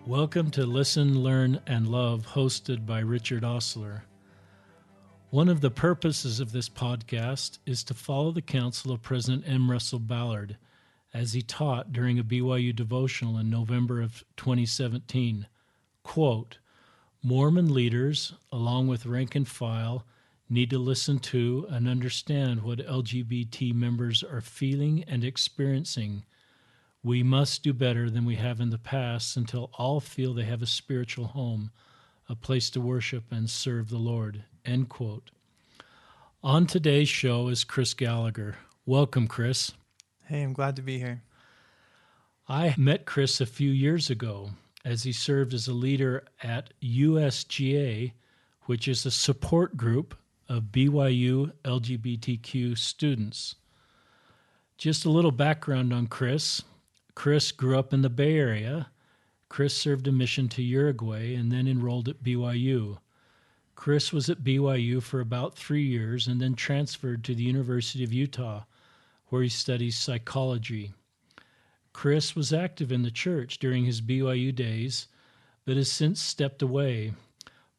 Welcome to Listen, Learn, and Love, hosted by Richard Osler. One of the purposes of this podcast is to follow the counsel of President M. Russell Ballard as he taught during a BYU devotional in November of 2017. Quote, Mormon leaders, along with rank and file, need to listen to and understand what LGBT members are feeling and experiencing. We must do better than we have in the past until all feel they have a spiritual home, a place to worship and serve the Lord. End quote. On today's show is Chris Gallagher. Welcome, Chris. Hey, I'm glad to be here. I met Chris a few years ago as he served as a leader at USGA, which is a support group of BYU LGBTQ students. Just a little background on Chris. Chris grew up in the Bay Area. Chris served a mission to Uruguay and then enrolled at BYU. Chris was at BYU for about 3 years and then transferred to the University of Utah, where he studies psychology. Chris was active in the church during his BYU days, but has since stepped away,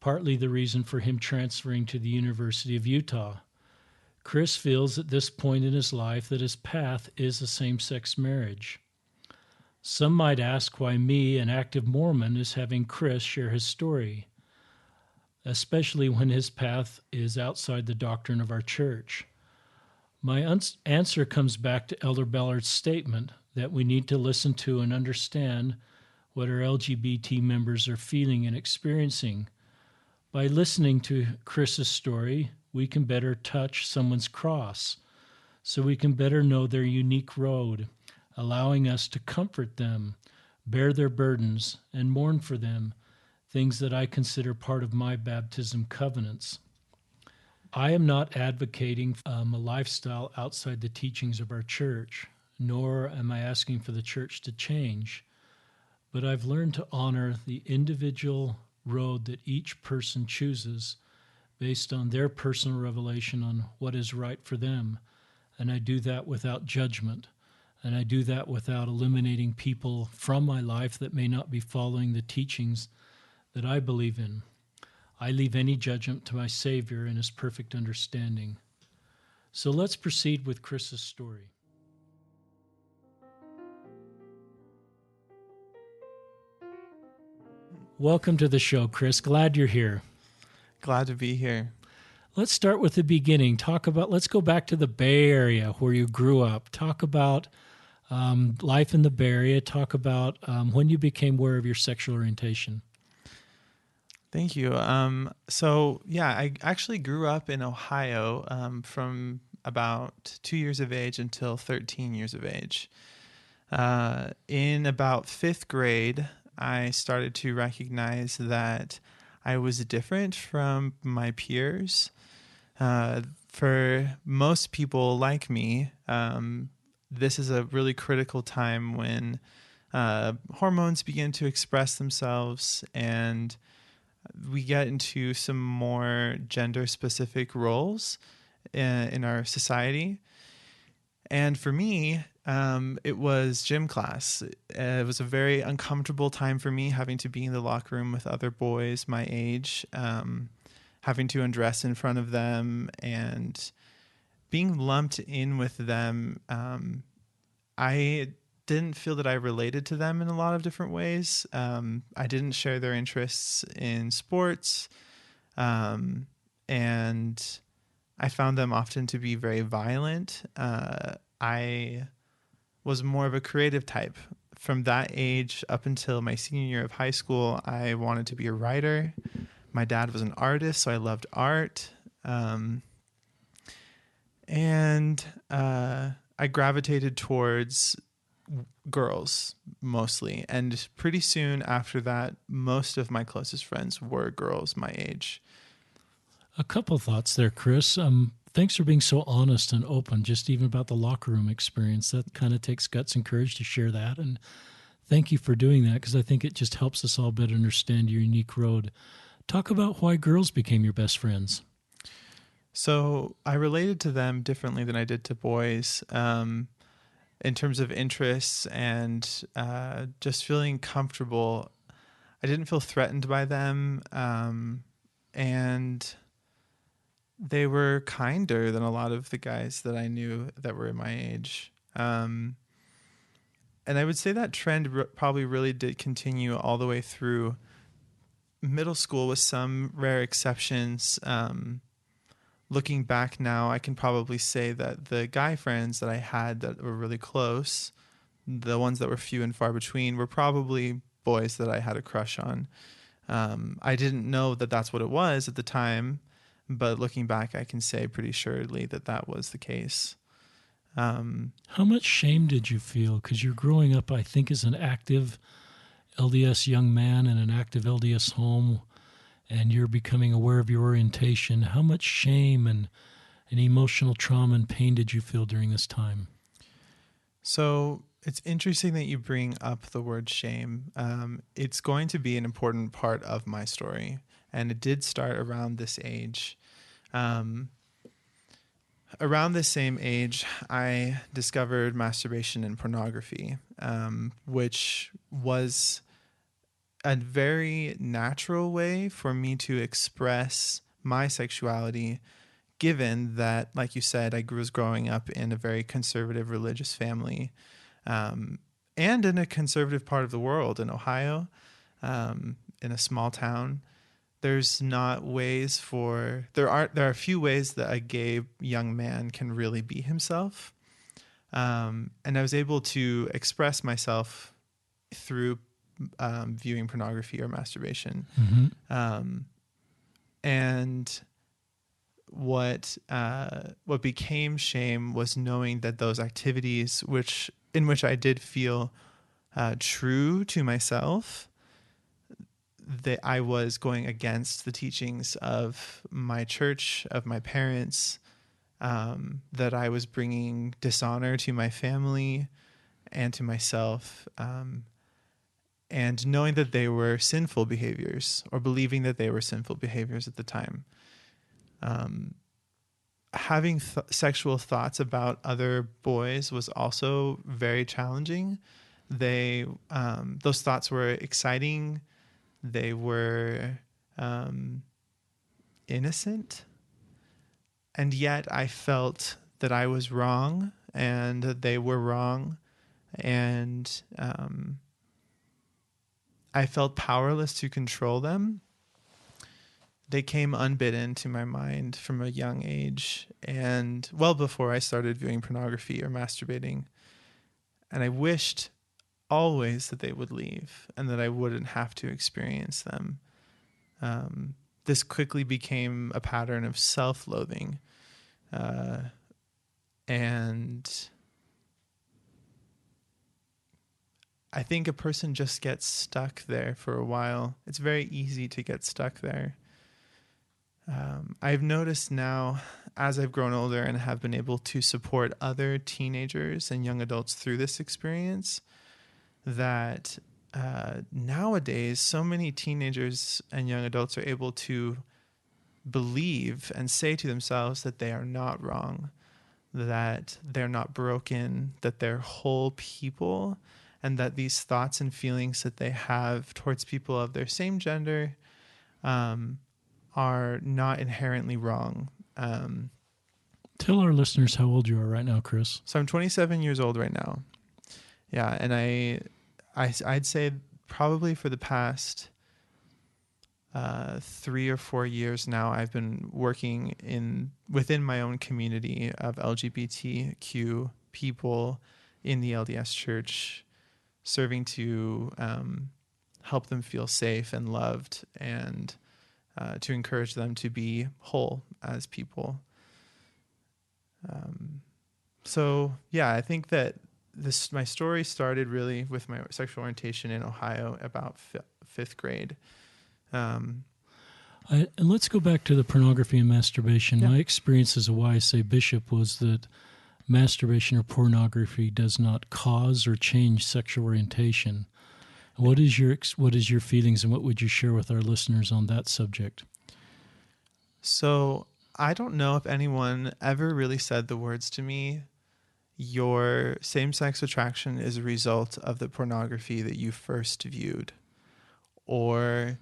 partly the reason for him transferring to the University of Utah. Chris feels at this point in his life that his path is a same-sex marriage. Some might ask why me, an active Mormon, is having Chris share his story, especially when his path is outside the doctrine of our church. My answer comes back to Elder Ballard's statement that we need to listen to and understand what our LGBT members are feeling and experiencing. By listening to Chris's story, we can better touch someone's cross, so we can better know their unique road, allowing us to comfort them, bear their burdens, and mourn for them, things that I consider part of my baptism covenants. I am not advocating a lifestyle outside the teachings of our church, nor am I asking for the church to change, but I've learned to honor the individual road that each person chooses based on their personal revelation on what is right for them, and I do that without judgment. And I do that without eliminating people from my life that may not be following the teachings that I believe in. I leave any judgment to my Savior and his perfect understanding. So let's proceed with Chris's story. Welcome to the show, Chris. Glad you're here. Glad to be here. Let's start with the beginning. Let's go back to the Bay Area where you grew up. Talk about life in the Bay Area. Talk about when you became aware of your sexual orientation. Thank you. I actually grew up in Ohio from about 2 years of age until 13 years of age. In about 5th grade, I started to recognize that I was different from my peers. For most people like me, this is a really critical time when hormones begin to express themselves and we get into some more gender-specific roles in our society. And for me, it was gym class. It was a very uncomfortable time for me, having to be in the locker room with other boys my age, having to undress in front of them and being lumped in with them. I didn't feel that I related to them in a lot of different ways. I didn't share their interests in sports, and I found them often to be very violent. I was more of a creative type. From that age up until my senior year of high school, I wanted to be a writer. My dad was an artist, so I loved art. I gravitated towards girls mostly. And pretty soon after that, most of my closest friends were girls my age. A couple thoughts there, Chris. Thanks for being so honest and open, just even about the locker room experience. That kind of takes guts and courage to share that. And thank you for doing that, because I think it just helps us all better understand your unique road. Talk about why girls became your best friends. So I related to them differently than I did to boys in terms of interests and just feeling comfortable. I didn't feel threatened by them, and they were kinder than a lot of the guys that I knew that were my age. And I would say that trend probably really did continue all the way through middle school, with some rare exceptions. Looking back now, I can probably say that the guy friends that I had that were really close, the ones that were few and far between, were probably boys that I had a crush on. I didn't know that that's what it was at the time, but looking back, I can say pretty surely that that was the case. How much shame did you feel? Because you're growing up, I think, as an active LDS young man in an active LDS home, and you're becoming aware of your orientation. How much shame and emotional trauma and pain did you feel during this time? So it's interesting that you bring up the word shame. It's going to be an important part of my story, and it did start around this age. Around the same age, I discovered masturbation and pornography, which was a very natural way for me to express my sexuality, given that, like you said, I was growing up in a very conservative religious family, and in a conservative part of the world, in Ohio, in a small town. There's not ways for there are a few ways that a gay young man can really be himself, and I was able to express myself through viewing pornography or masturbation. Mm-hmm. And what became shame was knowing that those activities, in which I did feel true to myself, that I was going against the teachings of my church, of my parents, that I was bringing dishonor to my family and to myself, and knowing that they were sinful behaviors, or believing that they were sinful behaviors at the time. Having sexual thoughts about other boys was also very challenging. Those thoughts were exciting. They were innocent, and yet I felt that I was wrong and that they were wrong, and I felt powerless to control them. They came unbidden to my mind from a young age, and well before I started viewing pornography or masturbating. And I wished always that they would leave and that I wouldn't have to experience them. This quickly became a pattern of self-loathing, and I think a person just gets stuck there for a while. It's very easy to get stuck there. I've noticed now, as I've grown older and have been able to support other teenagers and young adults through this experience, that nowadays so many teenagers and young adults are able to believe and say to themselves that they are not wrong, that they're not broken, that they're whole people, and that these thoughts and feelings that they have towards people of their same gender are not inherently wrong. Tell our listeners how old you are right now, Chris. So I'm 27 years old right now. Yeah, and I'd say probably for the past 3 or 4 years now, I've been working within my own community of LGBTQ people in the LDS Church, serving to help them feel safe and loved, and to encourage them to be whole as people. So yeah, I think that my story started really with my sexual orientation in Ohio about fifth grade. And let's go back to the pornography and masturbation. Yeah. My experience as a YSA bishop was that masturbation or pornography does not cause or change sexual orientation. What is your feelings, and what would you share with our listeners on that subject? So I don't know if anyone ever really said the words to me, your same-sex attraction is a result of the pornography that you first viewed, or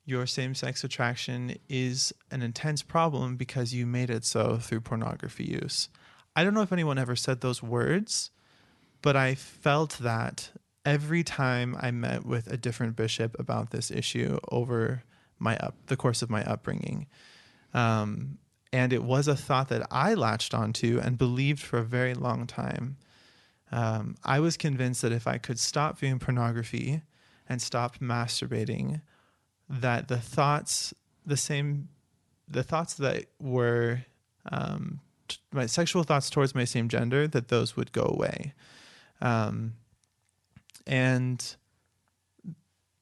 your same-sex attraction is an intense problem because you made it so through pornography use. I don't know if anyone ever said those words, but I felt that every time I met with a different bishop about this issue over the course of my upbringing. And it was a thought that I latched onto and believed for a very long time. I was convinced that if I could stop viewing pornography and stop masturbating, that the thoughts that were my sexual thoughts towards my same gender, that those would go away. And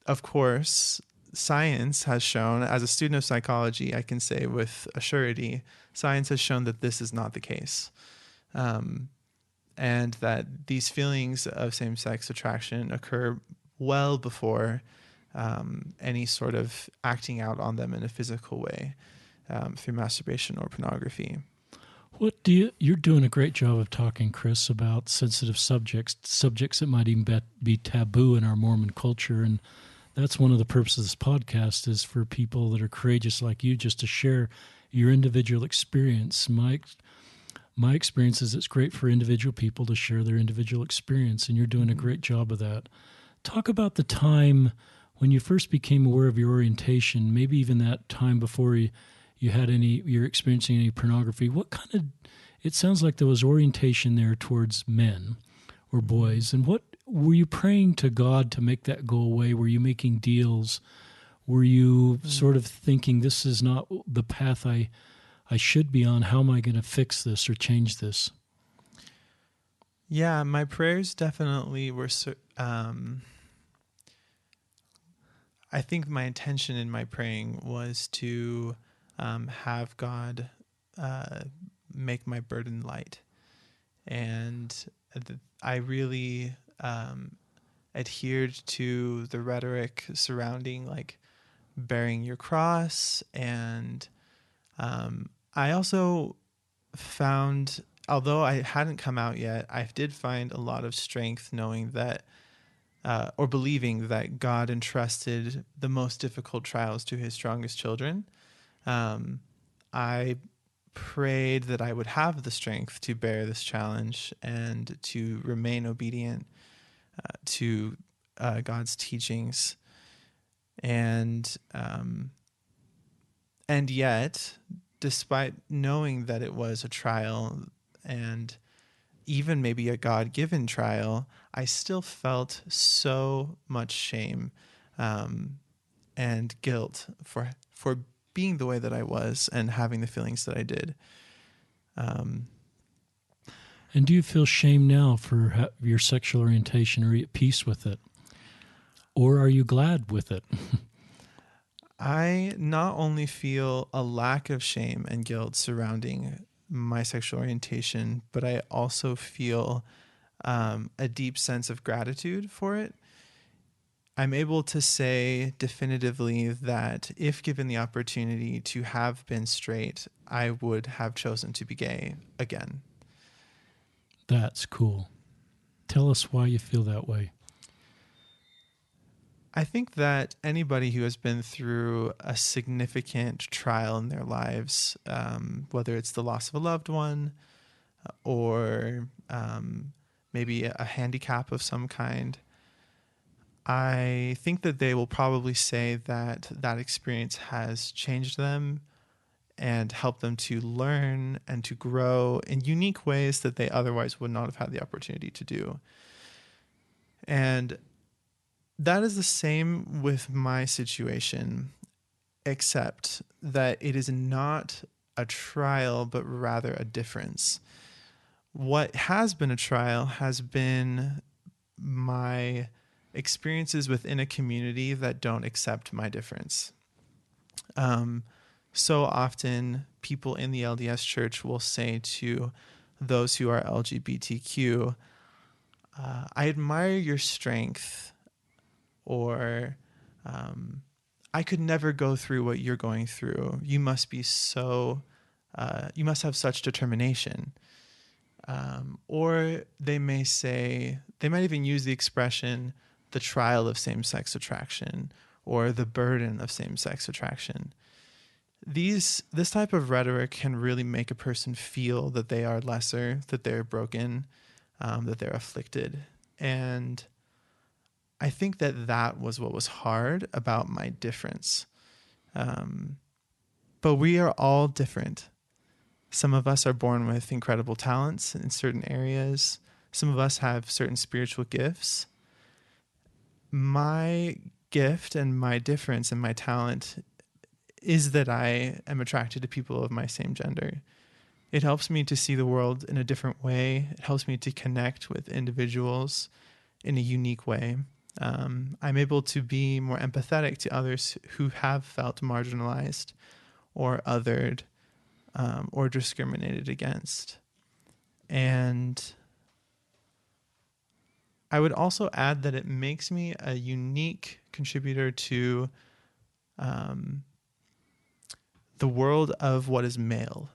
of course, science has shown, as a student of psychology, I can say with a surety, science has shown that this is not the case. And that these feelings of same-sex attraction occur well before any sort of acting out on them in a physical way through masturbation or pornography. You're doing a great job of talking, Chris, about sensitive subjects that might even be taboo in our Mormon culture. And that's one of the purposes of this podcast, is for people that are courageous like you just to share your individual experience. My experience is it's great for individual people to share their individual experience, and you're doing a great job of that. Talk about the time when you first became aware of your orientation, maybe even that time before you're experiencing any pornography. It sounds like there was orientation there towards men or boys. And what were you praying to God to make that go away? Were you making deals? Were you sort of thinking, this is not the path I should be on? How am I going to fix this or change this? Yeah, my prayers definitely were, I think my intention in my praying was to have God make my burden light. And I really adhered to the rhetoric surrounding like bearing your cross. And I also found, although I hadn't come out yet, I did find a lot of strength knowing that or believing that God entrusted the most difficult trials to his strongest children. I prayed that I would have the strength to bear this challenge and to remain obedient to God's teachings. And yet, despite knowing that it was a trial and even maybe a God-given trial, I still felt so much shame and guilt for being the way that I was and having the feelings that I did. And do you feel shame now for your sexual orientation? Are you at peace with it? Or are you glad with it? I not only feel a lack of shame and guilt surrounding my sexual orientation, but I also feel a deep sense of gratitude for it. I'm able to say definitively that if given the opportunity to have been straight, I would have chosen to be gay again. That's cool. Tell us why you feel that way. I think that anybody who has been through a significant trial in their lives, whether it's the loss of a loved one or maybe a handicap of some kind, I think that they will probably say that that experience has changed them and helped them to learn and to grow in unique ways that they otherwise would not have had the opportunity to do. And that is the same with my situation, except that it is not a trial, but rather a difference. What has been a trial has been my experiences within a community that don't accept my difference. So often people in the LDS church will say to those who are LGBTQ, I admire your strength, or I could never go through what you're going through. You must be you must have such determination. Or they might even use the expression, the trial of same-sex attraction, or the burden of same-sex attraction. This type of rhetoric can really make a person feel that they are lesser, that they're broken, that they're afflicted. And I think that was what was hard about my difference. But we are all different. Some of us are born with incredible talents in certain areas. Some of us have certain spiritual gifts. My gift and my difference and my talent is that I am attracted to people of my same gender. It helps me to see the world in a different way. It helps me to connect with individuals in a unique way. I'm able to be more empathetic to others who have felt marginalized or othered or discriminated against. And I would also add that it makes me a unique contributor to the world of what is male.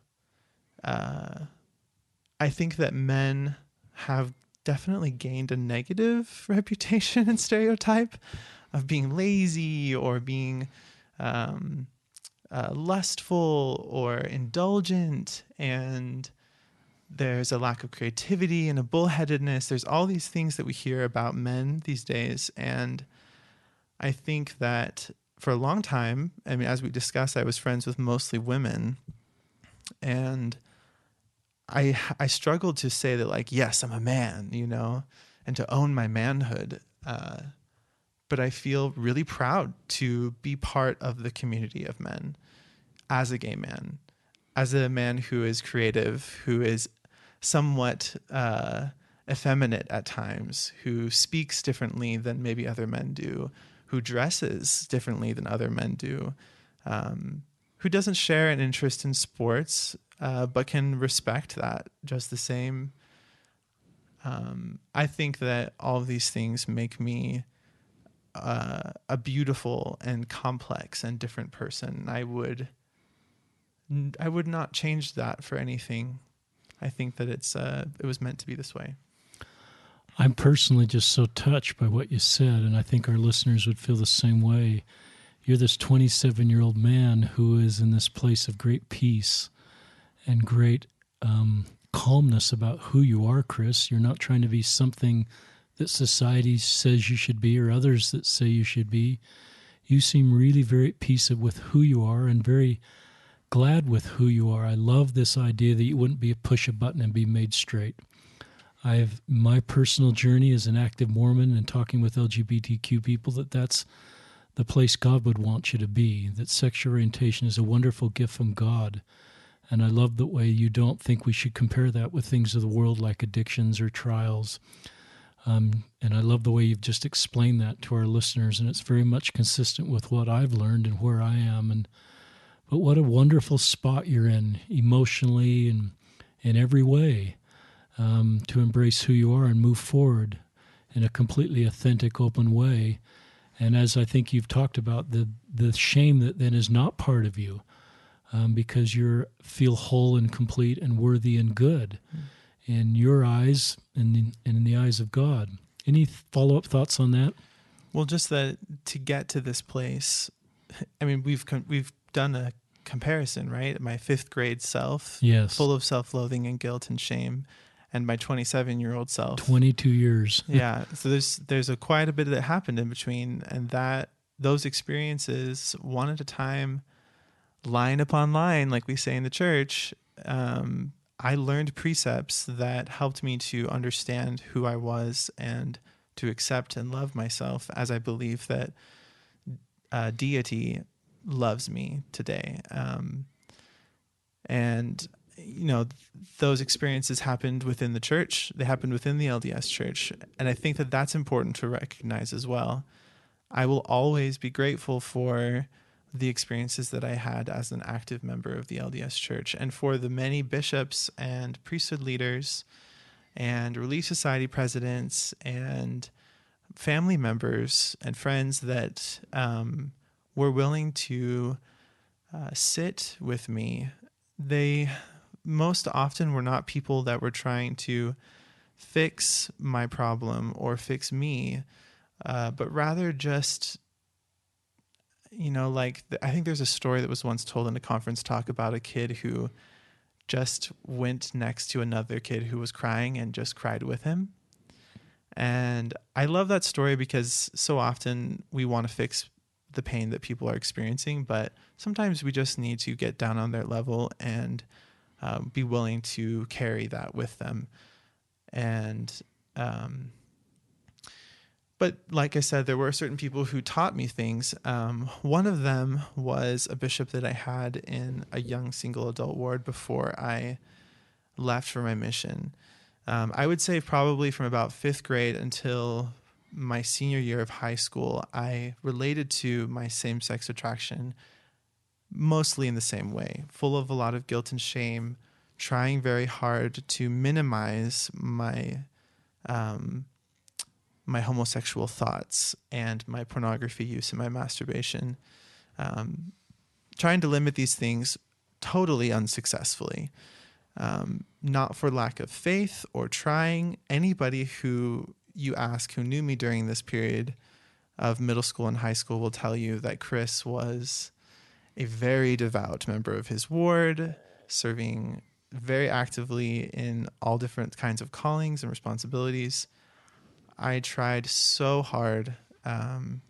I think that men have definitely gained a negative reputation and stereotype of being lazy or being lustful or indulgent, and there's a lack of creativity and a bullheadedness. There's all these things that we hear about men these days, and I think that for a long time, I mean, as we discussed, I was friends with mostly women, and I struggled to say that, like, yes, I'm a man, you know, and to own my manhood. But I feel really proud to be part of the community of men as a gay man, as a man who is creative, who is somewhat effeminate at times, who speaks differently than maybe other men do, who dresses differently than other men do, who doesn't share an interest in sports, but can respect that just the same. I think that all of these things make me a beautiful and complex and different person. I would not change that for anything. I think that it was meant to be this way. I'm personally just so touched by what you said, and I think our listeners would feel the same way. You're this 27-year-old man who is in this place of great peace and great calmness about who you are, Chris. You're not trying to be something that society says you should be or others that say you should be. You seem really very at peace with who you are and very glad with who you are. I love this idea that you wouldn't be a push a button and be made straight. I have my personal journey as an active Mormon and talking with LGBTQ people that's the place God would want you to be, that sexual orientation is a wonderful gift from God. And I love the way you don't think we should compare that with things of the world like addictions or trials. And I love the way you've just explained that to our listeners, and it's very much consistent with what I've learned and where I am. But what a wonderful spot you're in emotionally and in every way to embrace who you are and move forward in a completely authentic, open way. And as I think you've talked about, the shame that then is not part of you because you feel whole and complete and worthy and good in your eyes and in the eyes of God. Any follow-up thoughts on that? Well, just that to get to this place, I mean, we've done a comparison, right? My 5th grade self, yes, full of self-loathing and guilt and shame, and my 27-year-old self, 22 years. Yeah, so there's quite a bit that happened in between, and those experiences, one at a time, line upon line, like we say in the church. I learned precepts that helped me to understand who I was and to accept and love myself as I believe that deity loves me today. And, you know, those experiences happened within the church. They happened within the LDS church. And I think that that's important to recognize as well. I will always be grateful for the experiences that I had as an active member of the LDS church and for the many bishops and priesthood leaders and Relief Society presidents and family members and friends that were willing to sit with me. They most often were not people that were trying to fix my problem or fix me, but rather just I think there's a story that was once told in a conference talk about a kid who just went next to another kid who was crying and just cried with him. And I love that story because so often we want to fix the pain that people are experiencing, but sometimes we just need to get down on their level and be willing to carry that with them. And, but like I said, there were certain people who taught me things. One of them was a bishop that I had in a young single adult ward before I left for my mission. I would say probably from about 5th grade until my senior year of high school, I related to my same-sex attraction mostly in the same way, full of a lot of guilt and shame, trying very hard to minimize my my homosexual thoughts and my pornography use and my masturbation, trying to limit these things totally unsuccessfully. Not for lack of faith or trying. Anybody who you ask who knew me during this period of middle school and high school will tell you that Chris was a very devout member of his ward, serving very actively in all different kinds of callings and responsibilities. I tried so hard. In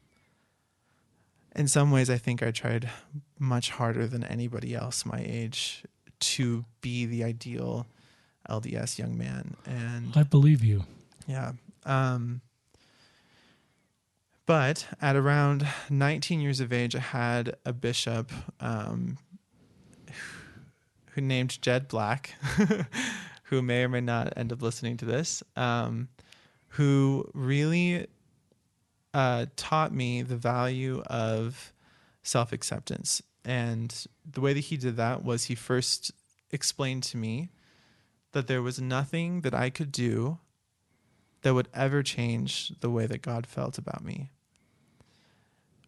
some ways, I think I tried much harder than anybody else my age to be the ideal LDS young man. And I believe you. yeah. But at around 19 years of age, I had a bishop who named Jed Black, who may or may not end up listening to this, who really taught me the value of self-acceptance. And the way that he did that was he first explained to me that there was nothing that I could do that would ever change the way that God felt about me,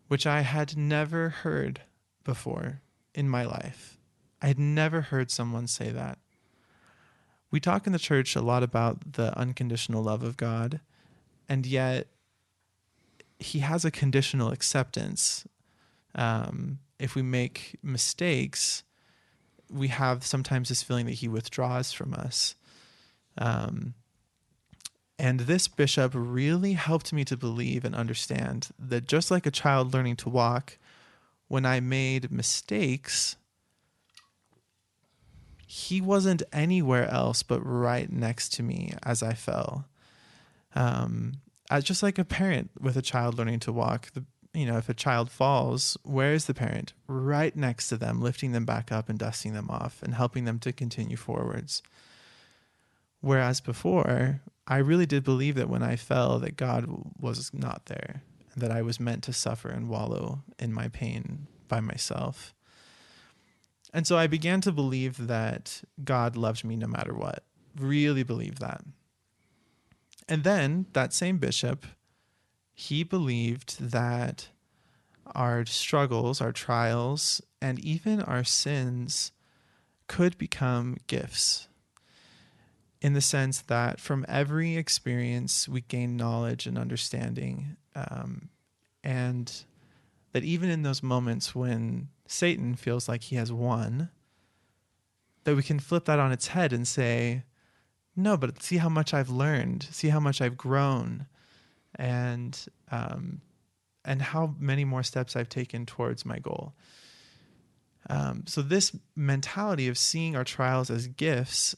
which I had never heard before in my life. I had never heard someone say that. We talk in the church a lot about the unconditional love of God, and yet he has a conditional acceptance. If we make mistakes, we have sometimes this feeling that he withdraws from us. And this bishop really helped me to believe and understand that just like a child learning to walk, when I made mistakes, he wasn't anywhere else but right next to me as I fell. Just like a parent with a child learning to walk, if a child falls, where is the parent? Right next to them, lifting them back up and dusting them off and helping them to continue forwards. Whereas before, I really did believe that when I fell, that God was not there, and that I was meant to suffer and wallow in my pain by myself. And so I began to believe that God loved me no matter what. Really believe that. And then that same bishop, he believed that our struggles, our trials, and even our sins could become gifts, in the sense that from every experience we gain knowledge and understanding, and that even in those moments when Satan feels like he has won, that we can flip that on its head and say, no, but see how much I've learned, see how much I've grown, and how many more steps I've taken towards my goal. So this mentality of seeing our trials as gifts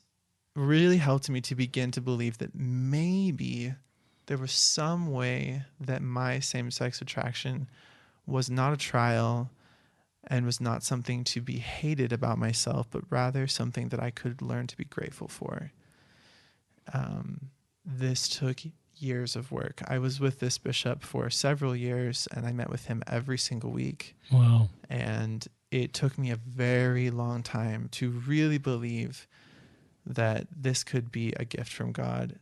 really helped me to begin to believe that maybe there was some way that my same-sex attraction was not a trial and was not something to be hated about myself, but rather something that I could learn to be grateful for. This took years of work. I was with this bishop for several years, and I met with him every single week. Wow. And it took me a very long time to really believe that this could be a gift from God.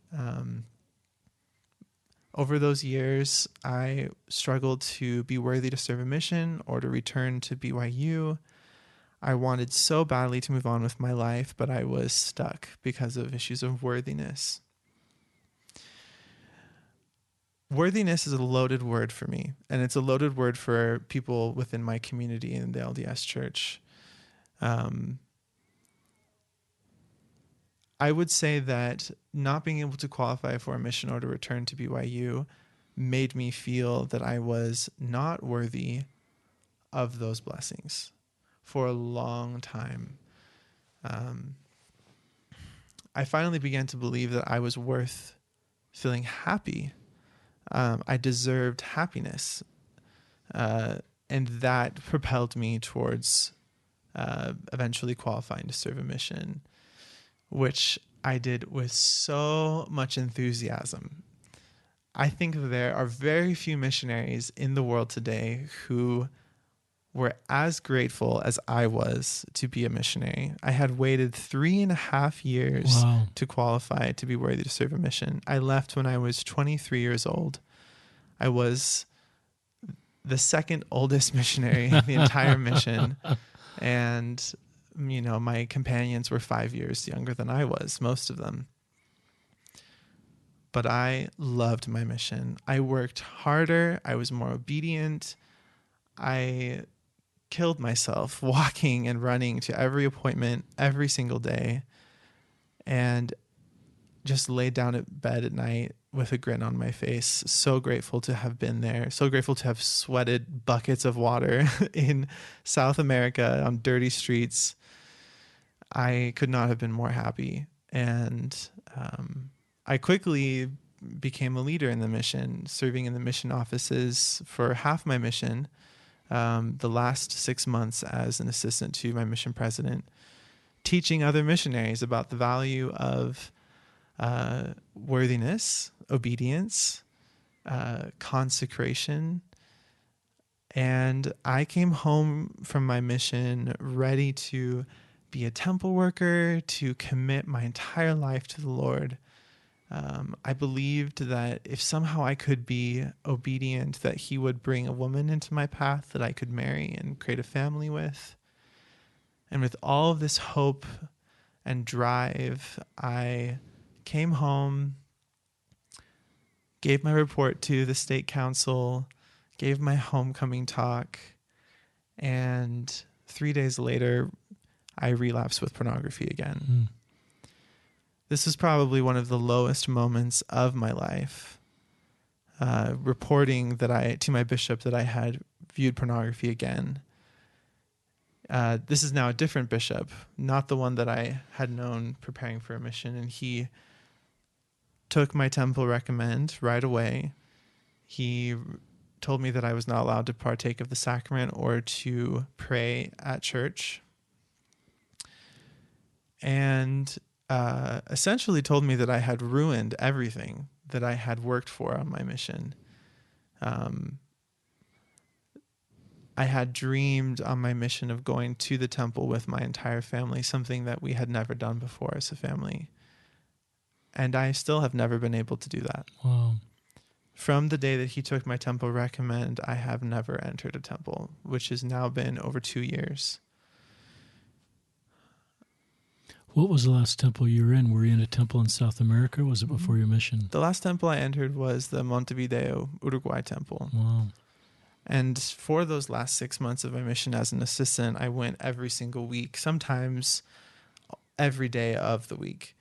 Over those years, I struggled to be worthy to serve a mission or to return to BYU. I wanted so badly to move on with my life, but I was stuck because of issues of worthiness. worthiness is a loaded word for me, and it's a loaded word for people within my community in the LDS church. I would say that not being able to qualify for a mission or to return to BYU made me feel that I was not worthy of those blessings for a long time. I finally began to believe that I was worth feeling happy. I deserved happiness. And that propelled me towards eventually qualifying to serve a mission, which I did with so much enthusiasm. I think there are very few missionaries in the world today who were as grateful as I was to be a missionary. I had waited 3.5 years Wow. to qualify to be worthy to serve a mission. I left when I was 23 years old. I was the second oldest missionary in the entire mission. And, my companions were 5 years younger than I was, most of them. But I loved my mission. I worked harder. I was more obedient. I killed myself walking and running to every appointment every single day, and just laid down at bed at night with a grin on my face. So grateful to have been there. So grateful to have sweated buckets of water in South America on dirty streets. I could not have been more happy. And I quickly became a leader in the mission, serving in the mission offices for half my mission. The last 6 months as an assistant to my mission president, teaching other missionaries about the value of worthiness, obedience, consecration. And I came home from my mission ready to be a temple worker, to commit my entire life to the Lord. I believed that if somehow I could be obedient, that he would bring a woman into my path that I could marry and create a family with. And with all of this hope and drive, I came home, gave my report to the state council, gave my homecoming talk, and 3 days later, I relapsed with pornography again. Mm. This is probably one of the lowest moments of my life. Reporting to my bishop that I had viewed pornography again. This is now a different bishop, not the one that I had known preparing for a mission. And he took my temple recommend right away. He told me that I was not allowed to partake of the sacrament or to pray at church. And essentially told me that I had ruined everything that I had worked for on my mission. I had dreamed on my mission of going to the temple with my entire family, something that we had never done before as a family. And I still have never been able to do that. Wow. From the day that he took my temple recommend, I have never entered a temple, which has now been over 2 years. What was the last temple you were in? Were you in a temple in South America? Or was it before your mission? The last temple I entered was the Montevideo, Uruguay temple. Wow. And for those last 6 months of my mission as an assistant, I went every single week, sometimes every day of the week,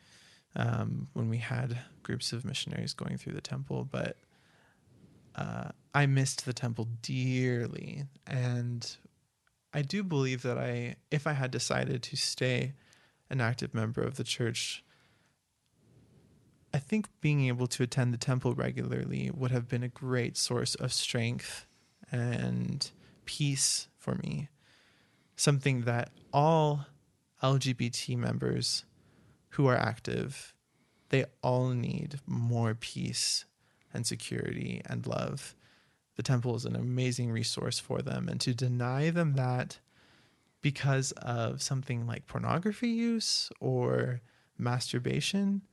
when we had groups of missionaries going through the temple. But I missed the temple dearly. And I do believe that if I had decided to stay an active member of the church, I think being able to attend the temple regularly would have been a great source of strength and peace for me. Something that all LGBT members who are active, they all need more peace and security and love. The temple is an amazing resource for them, and to deny them that because of something like pornography use or masturbation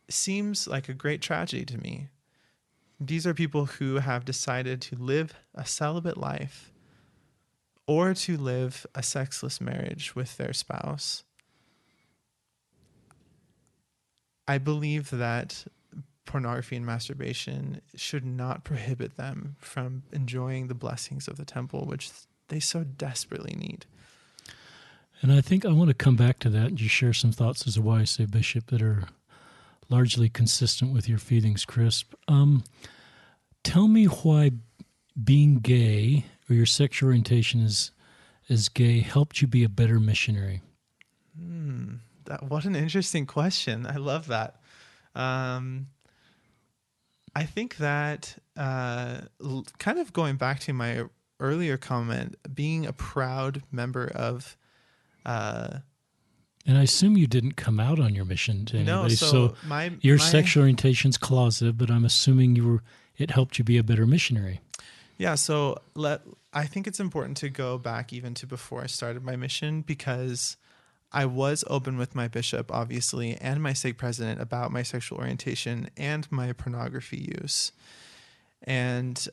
seems like a great tragedy to me. These are people who have decided to live a celibate life or to live a sexless marriage with their spouse. I believe that pornography and masturbation should not prohibit them from enjoying the blessings of the temple, which they so desperately need. And I think I want to come back to that and just share some thoughts as a YSA bishop that are largely consistent with your feelings, Chris. Tell me why being gay or your sexual orientation as gay helped you be a better missionary. What an interesting question. I love that. I think that kind of going back to my earlier comment, being a proud member of and I assume you didn't come out on your mission to anybody. No, so your sexual orientation's closeted, but I'm assuming it helped you be a better missionary. Yeah, so I think it's important to go back even to before I started my mission, because I was open with my bishop, obviously, and my stake president about my sexual orientation and my pornography use. And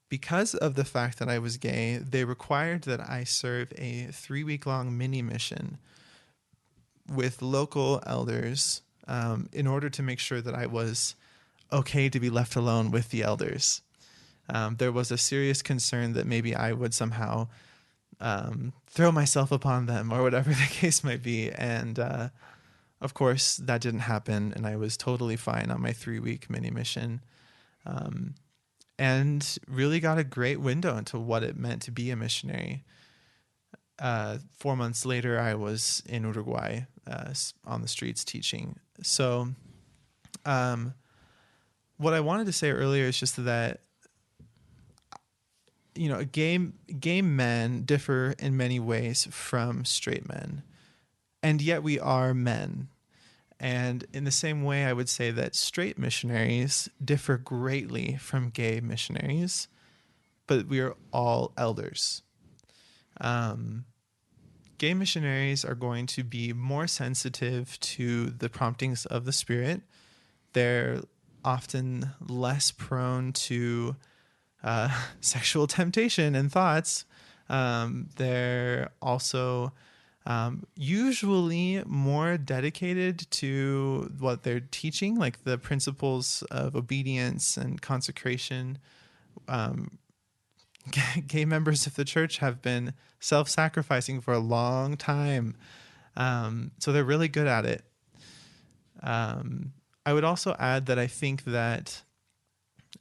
because of the fact that I was gay, they required that I serve a 3-week-long mini mission with local elders in order to make sure that I was okay to be left alone with the elders. There was a serious concern that maybe I would somehow throw myself upon them or whatever the case might be. And of course, that didn't happen, and I was totally fine on my 3-week mini mission. And really got a great window into what it meant to be a missionary. 4 months later, I was in Uruguay on the streets teaching. So what I wanted to say earlier is just that, gay men differ in many ways from straight men, and yet we are men. And in the same way, I would say that straight missionaries differ greatly from gay missionaries, but we are all elders. Gay missionaries are going to be more sensitive to the promptings of the Spirit. They're often less prone to sexual temptation and thoughts. They're also usually more dedicated to what they're teaching, like the principles of obedience and consecration. Gay members of the church have been self-sacrificing for a long time, so they're really good at it. I would also add that I think that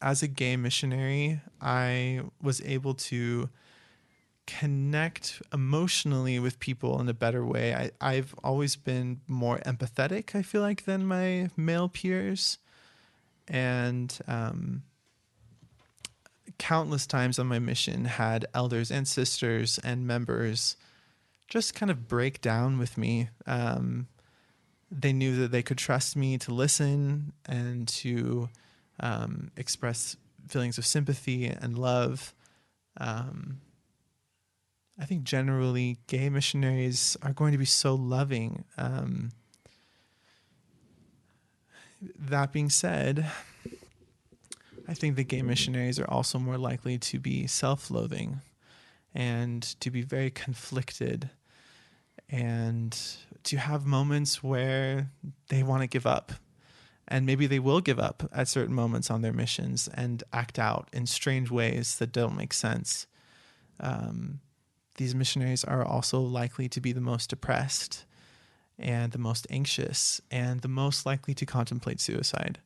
as a gay missionary, I was able to connect emotionally with people in a better way. I've always been more empathetic, I feel like, than my male peers. And countless times on my mission had elders and sisters and members just kind of break down with me. They knew that they could trust me to listen and to express feelings of sympathy and love. I think generally gay missionaries are going to be so loving. That being said, I think the gay missionaries are also more likely to be self-loathing and to be very conflicted and to have moments where they want to give up. And maybe they will give up at certain moments on their missions and act out in strange ways that don't make sense. These missionaries are also likely to be the most depressed and the most anxious and the most likely to contemplate suicide.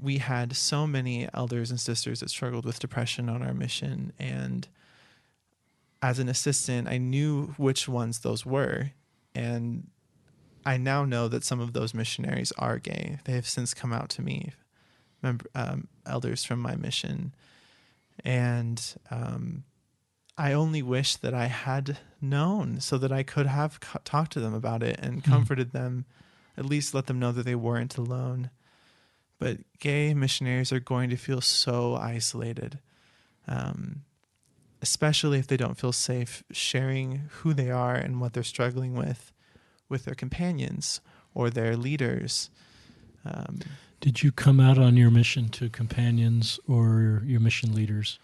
We had so many elders and sisters that struggled with depression on our mission, and as an assistant, I knew which ones those were, and I now know that some of those missionaries are gay. They have since come out to me, elders from my mission, and I only wish that I had known so that I could have talked to them about it and comforted them, at least let them know that they weren't alone. But gay missionaries are going to feel so isolated, especially if they don't feel safe sharing who they are and what they're struggling with their companions or their leaders. Did you come out on your mission to companions or your mission leaders?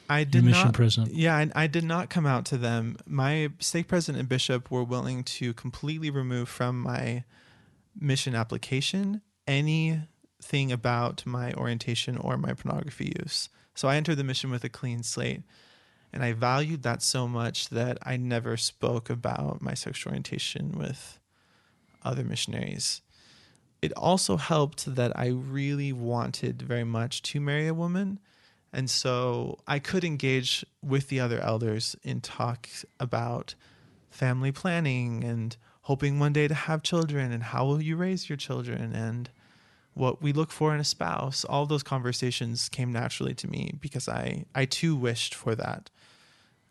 I did your mission not. president? Yeah, I did not come out to them. My stake president and bishop were willing to completely remove from my mission application any thing about my orientation or my pornography use. So I entered the mission with a clean slate, and I valued that so much that I never spoke about my sexual orientation with other missionaries. It also helped that I really wanted very much to marry a woman. And so I could engage with the other elders in talks about family planning and hoping one day to have children and how will you raise your children and what we look for in a spouse. All those conversations came naturally to me because I too wished for that.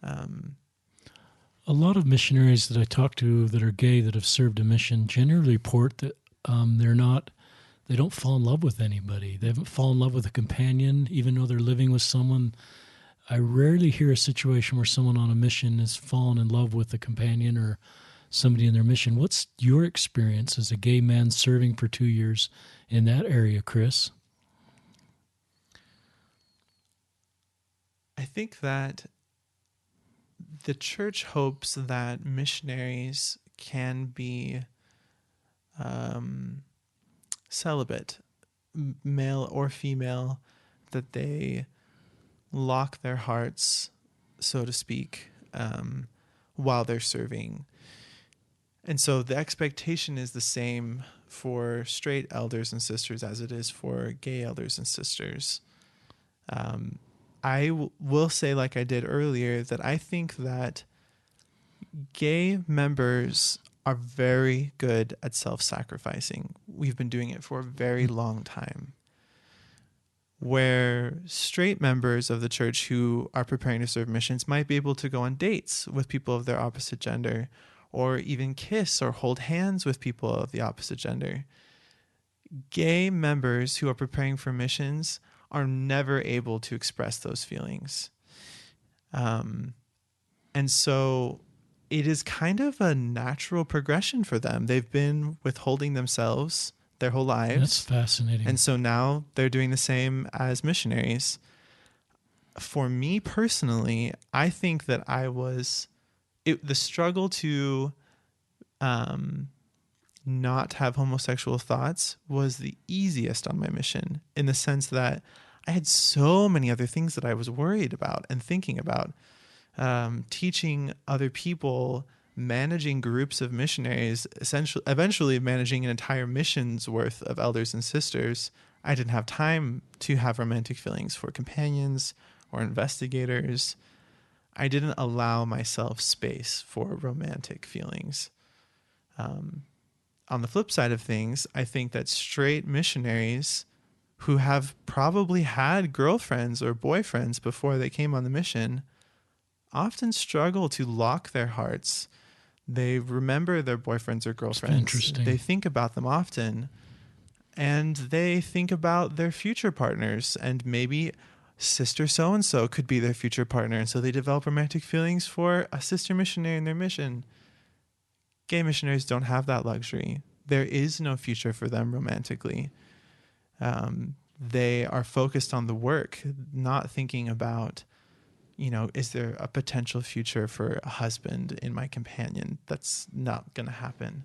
A lot of missionaries that I talk to that are gay that have served a mission generally report that they don't fall in love with anybody. They haven't fallen in love with a companion, even though they're living with someone. I rarely hear a situation where someone on a mission has fallen in love with a companion or somebody in their mission. What's your experience as a gay man serving for 2 years in that area, Chris? I think that the church hopes that missionaries can be celibate, male or female, that they lock their hearts, so to speak, while they're serving. And so the expectation is the same for straight elders and sisters as it is for gay elders and sisters. I will say, like I did earlier, that I think that gay members are very good at self-sacrificing. We've been doing it for a very long time. Where straight members of the church who are preparing to serve missions might be able to go on dates with people of their opposite gender, or even kiss or hold hands with people of the opposite gender. Gay members who are preparing for missions are never able to express those feelings. And so it is kind of a natural progression for them. They've been withholding themselves their whole lives. That's fascinating. And so now they're doing the same as missionaries. For me personally, I think that the struggle to not have homosexual thoughts was the easiest on my mission, in the sense that I had so many other things that I was worried about and thinking about. Teaching other people, managing groups of missionaries, eventually managing an entire mission's worth of elders and sisters. I didn't have time to have romantic feelings for companions or investigators. I didn't allow myself space for romantic feelings. On the flip side of things, I think that straight missionaries who have probably had girlfriends or boyfriends before they came on the mission often struggle to lock their hearts. They remember their boyfriends or girlfriends. Interesting. They think about them often, and they think about their future partners, and maybe sister so-and-so could be their future partner. And so they develop romantic feelings for a sister missionary in their mission. Gay missionaries don't have that luxury. There is no future for them romantically. They are focused on the work, not thinking about, is there a potential future for a husband in my companion? That's not going to happen.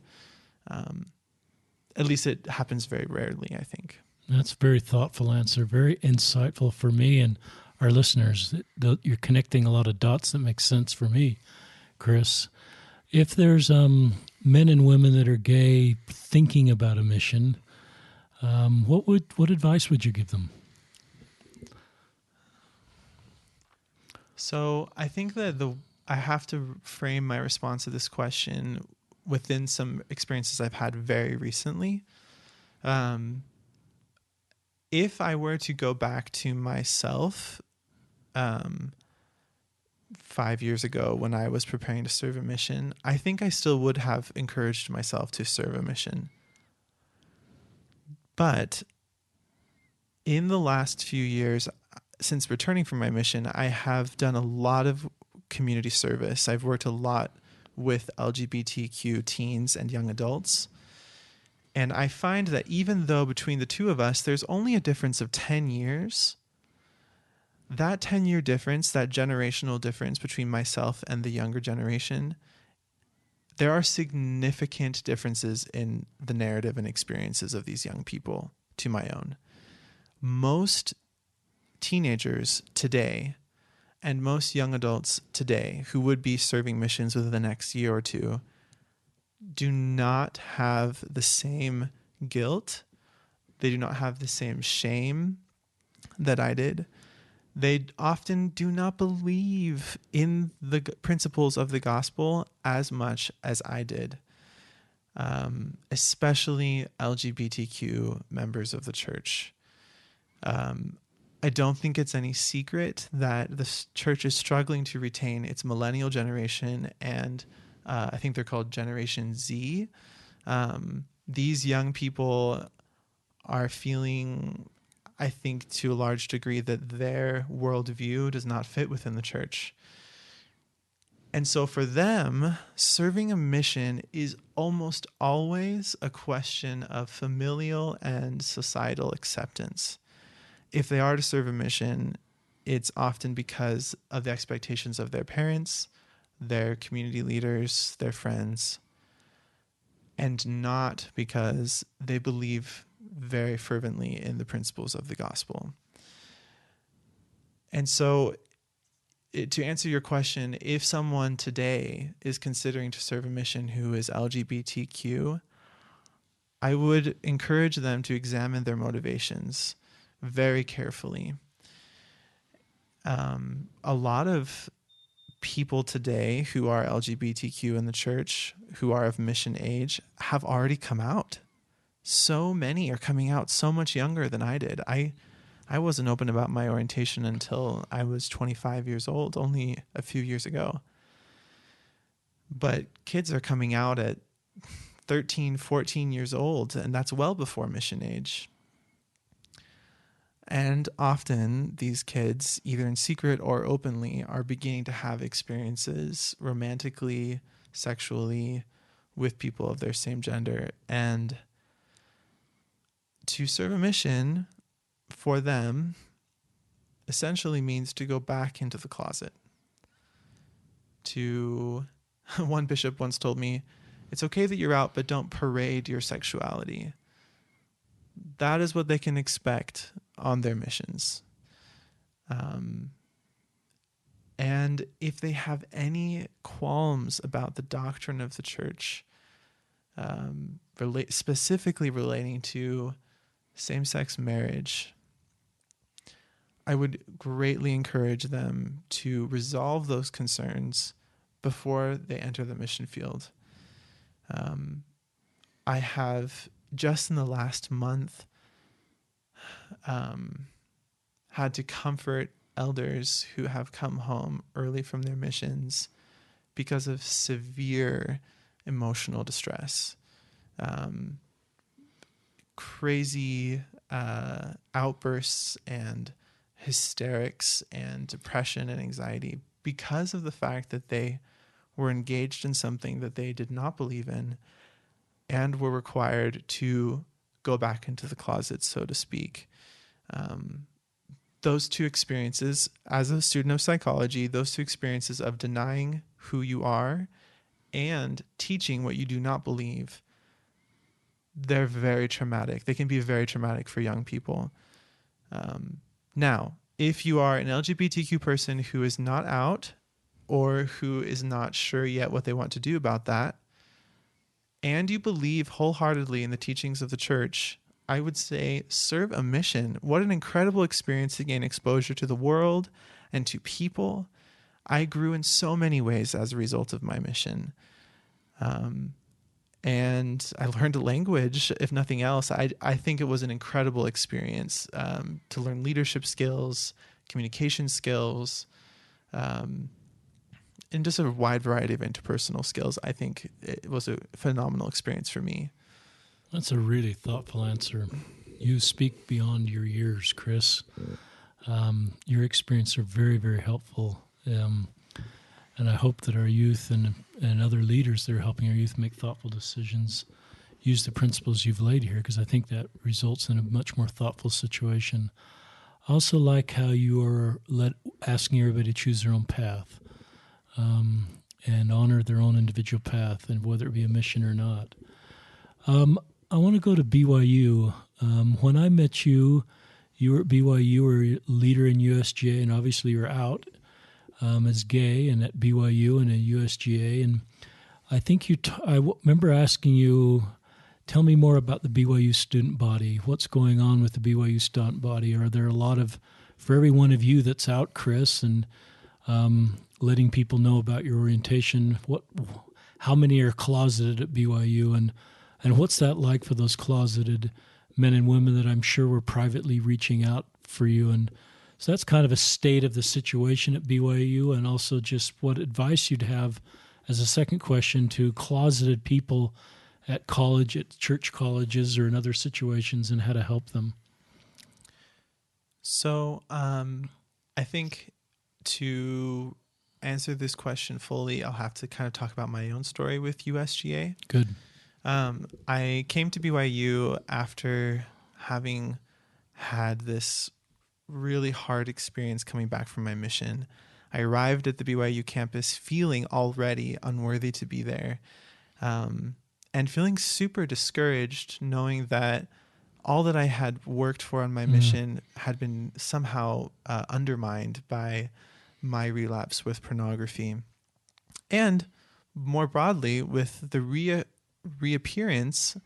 At least it happens very rarely, I think. That's a very thoughtful answer, very insightful for me and our listeners. You're connecting a lot of dots that make sense for me, Chris. If there's men and women that are gay thinking about a mission, what advice would you give them? So I think that I have to frame my response to this question within some experiences I've had very recently. If I were to go back to myself 5 years ago when I was preparing to serve a mission, I think I still would have encouraged myself to serve a mission. But in the last few years, since returning from my mission, I have done a lot of community service. I've worked a lot with LGBTQ teens and young adults. And I find that even though between the two of us, there's only a difference of 10 years, that 10-year difference, that generational difference between myself and the younger generation, there are significant differences in the narrative and experiences of these young people to my own. most teenagers today and most young adults today who would be serving missions within the next year or two do not have the same guilt. They do not have the same shame that I did. They often do not believe in the principles of the gospel as much as I did, especially LGBTQ members of the church. I don't think it's any secret that the church is struggling to retain its millennial generation, and I think they're called Generation Z. These young people are feeling, I think, to a large degree, that their worldview does not fit within the church. And so for them, serving a mission is almost always a question of familial and societal acceptance. If they are to serve a mission, it's often because of the expectations of their parents, their community leaders, their friends, and not because they believe very fervently in the principles of the gospel. And so, to answer your question, if someone today is considering to serve a mission who is LGBTQ, I would encourage them to examine their motivations very carefully. A lot of people today who are LGBTQ in the church, who are of mission age, have already come out. So many are coming out so much younger than I did. I wasn't open about my orientation until I was 25 years old, only a few years ago. But kids are coming out at 13, 14 years old, and that's well before mission age. And often these kids, either in secret or openly, are beginning to have experiences romantically, sexually, with people of their same gender. And to serve a mission for them essentially means to go back into the closet. One bishop once told me, it's okay that you're out, but don't parade your sexuality. That is what they can expect on their missions. And if they have any qualms about the doctrine of the church, specifically relating to same-sex marriage, I would greatly encourage them to resolve those concerns before they enter the mission field. I have, just in the last month, had to comfort elders who have come home early from their missions because of severe emotional distress. Crazy outbursts and hysterics and depression and anxiety because of the fact that they were engaged in something that they did not believe in and were required to go back into the closet, so to speak. Those two experiences, as a student of psychology, those two experiences of denying who you are and teaching what you do not believe, they're very traumatic. They can be very traumatic for young people. Now, if you are an LGBTQ person who is not out or who is not sure yet what they want to do about that, and you believe wholeheartedly in the teachings of the church, I would say serve a mission. What an incredible experience to gain exposure to the world and to people. I grew in so many ways as a result of my mission. And I learned a language, if nothing else. I think it was an incredible experience to learn leadership skills, communication skills, and just a wide variety of interpersonal skills. I think it was a phenomenal experience for me. That's a really thoughtful answer. You speak beyond your years, Chris. Your experience are very, very helpful. And I hope that our youth and other leaders that are helping our youth make thoughtful decisions use the principles you've laid here, because I think that results in a much more thoughtful situation. I also like how you are asking everybody to choose their own path and honor their own individual path, and whether it be a mission or not. I want to go to BYU. When I met you, you were at BYU, you were a leader in USGA, and obviously you're out as gay and at BYU and at USGA. And I think remember asking you, tell me more about the BYU student body. What's going on with the BYU student body? Are there a lot of, for every one of you that's out, Chris, and letting people know about your orientation, how many are closeted at BYU, and what's that like for those closeted men and women that I'm sure were privately reaching out for you? And so that's kind of a state of the situation at BYU, and also just what advice you'd have as a second question to closeted people at college, at church colleges, or in other situations, and how to help them. So I think to answer this question fully, I'll have to kind of talk about my own story with USGA. Good. I came to BYU after having had this really hard experience coming back from my mission. I arrived at the BYU campus feeling already unworthy to be there, and feeling super discouraged, knowing that all that I had worked for on my mission had been somehow undermined by my relapse with pornography. And more broadly, with the reappearance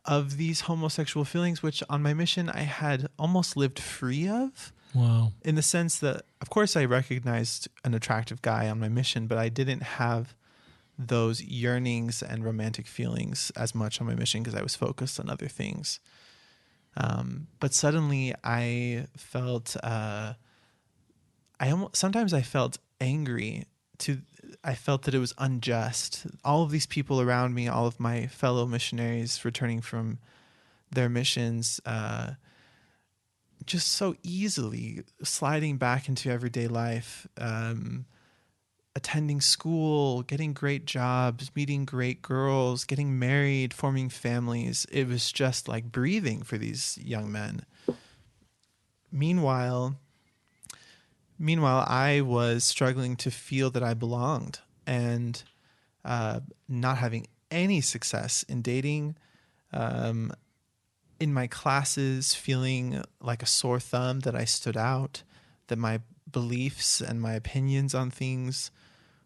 of these homosexual feelings, which on my mission I had almost lived free of. Wow. In the sense that, of course, I recognized an attractive guy on my mission, but I didn't have those yearnings and romantic feelings as much on my mission because I was focused on other things. But suddenly I felt, sometimes I felt angry. I felt that it was unjust. All of these people around me, all of my fellow missionaries returning from their missions, just so easily sliding back into everyday life, attending school, getting great jobs, meeting great girls, getting married, forming families. It was just like breathing for these young men. Meanwhile, I was struggling to feel that I belonged, and not having any success in dating, in my classes, feeling like a sore thumb, that I stood out, that my beliefs and my opinions on things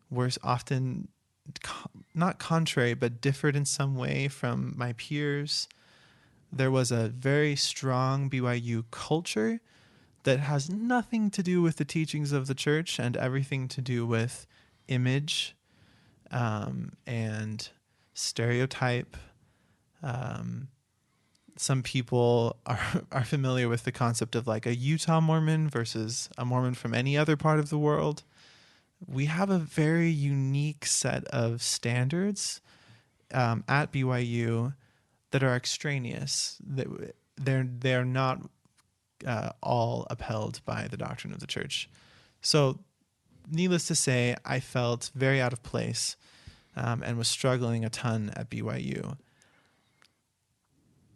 were often not contrary, but differed in some way from my peers. There was a very strong BYU culture that has nothing to do with the teachings of the church and everything to do with image and stereotype. Some people are familiar with the concept of like a Utah Mormon versus a Mormon from any other part of the world. We have a very unique set of standards at BYU that are extraneous. They're not all upheld by the doctrine of the church. So, needless to say, I felt very out of place and was struggling a ton at BYU.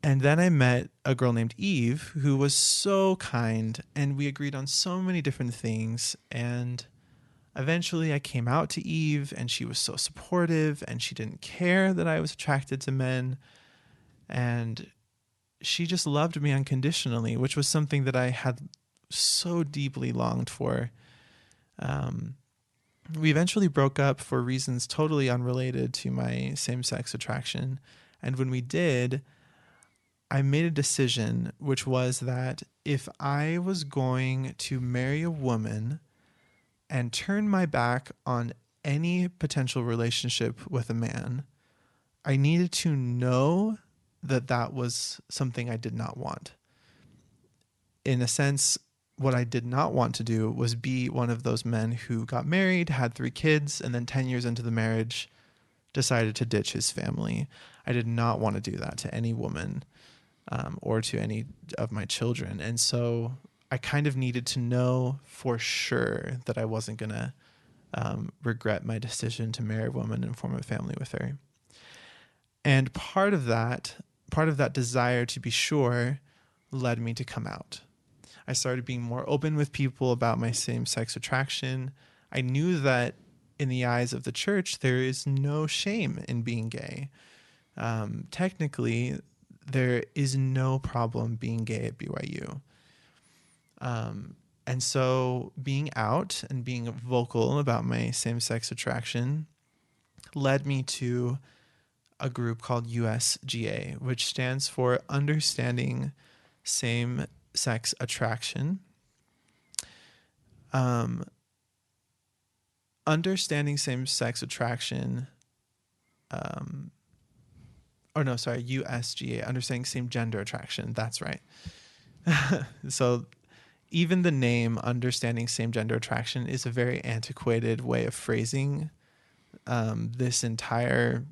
And then I met a girl named Eve who was so kind, and we agreed on so many different things. And eventually I came out to Eve, and she was so supportive, and she didn't care that I was attracted to men. And she just loved me unconditionally, which was something that I had so deeply longed for. We eventually broke up for reasons totally unrelated to my same-sex attraction. And when we did, I made a decision, which was that if I was going to marry a woman and turn my back on any potential relationship with a man, I needed to know that that was something I did not want. In a sense, what I did not want to do was be one of those men who got married, had 3 kids, and then 10 years into the marriage decided to ditch his family. I did not want to do that to any woman or to any of my children. And so I kind of needed to know for sure that I wasn't going to regret my decision to marry a woman and form a family with her. And part of that desire to be sure led me to come out. I started being more open with people about my same-sex attraction. I knew that in the eyes of the church, there is no shame in being gay. Technically, there is no problem being gay at BYU. And so being out and being vocal about my same-sex attraction led me to a group called USGA, which stands for Understanding Same-Sex Attraction. Understanding same-sex attraction, USGA, Understanding Same-Gender Attraction. That's right. So even the name Understanding Same-Gender Attraction is a very antiquated way of phrasing this entire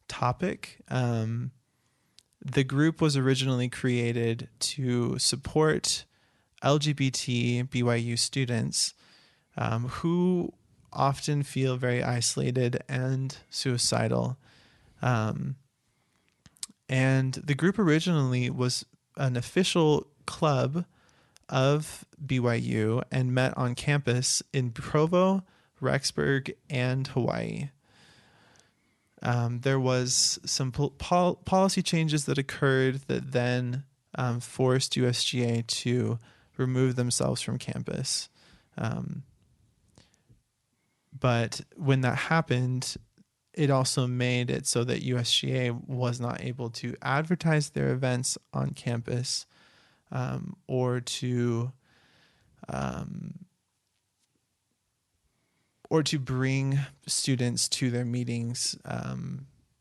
topic. The group was originally created to support LGBT BYU students who often feel very isolated and suicidal. And the group originally was an official club of BYU and met on campus in Provo, Rexburg, and Hawaii. There was some policy changes that occurred that then forced USGA to remove themselves from campus. But when that happened, it also made it so that USGA was not able to advertise their events on campus or to bring students to their meetings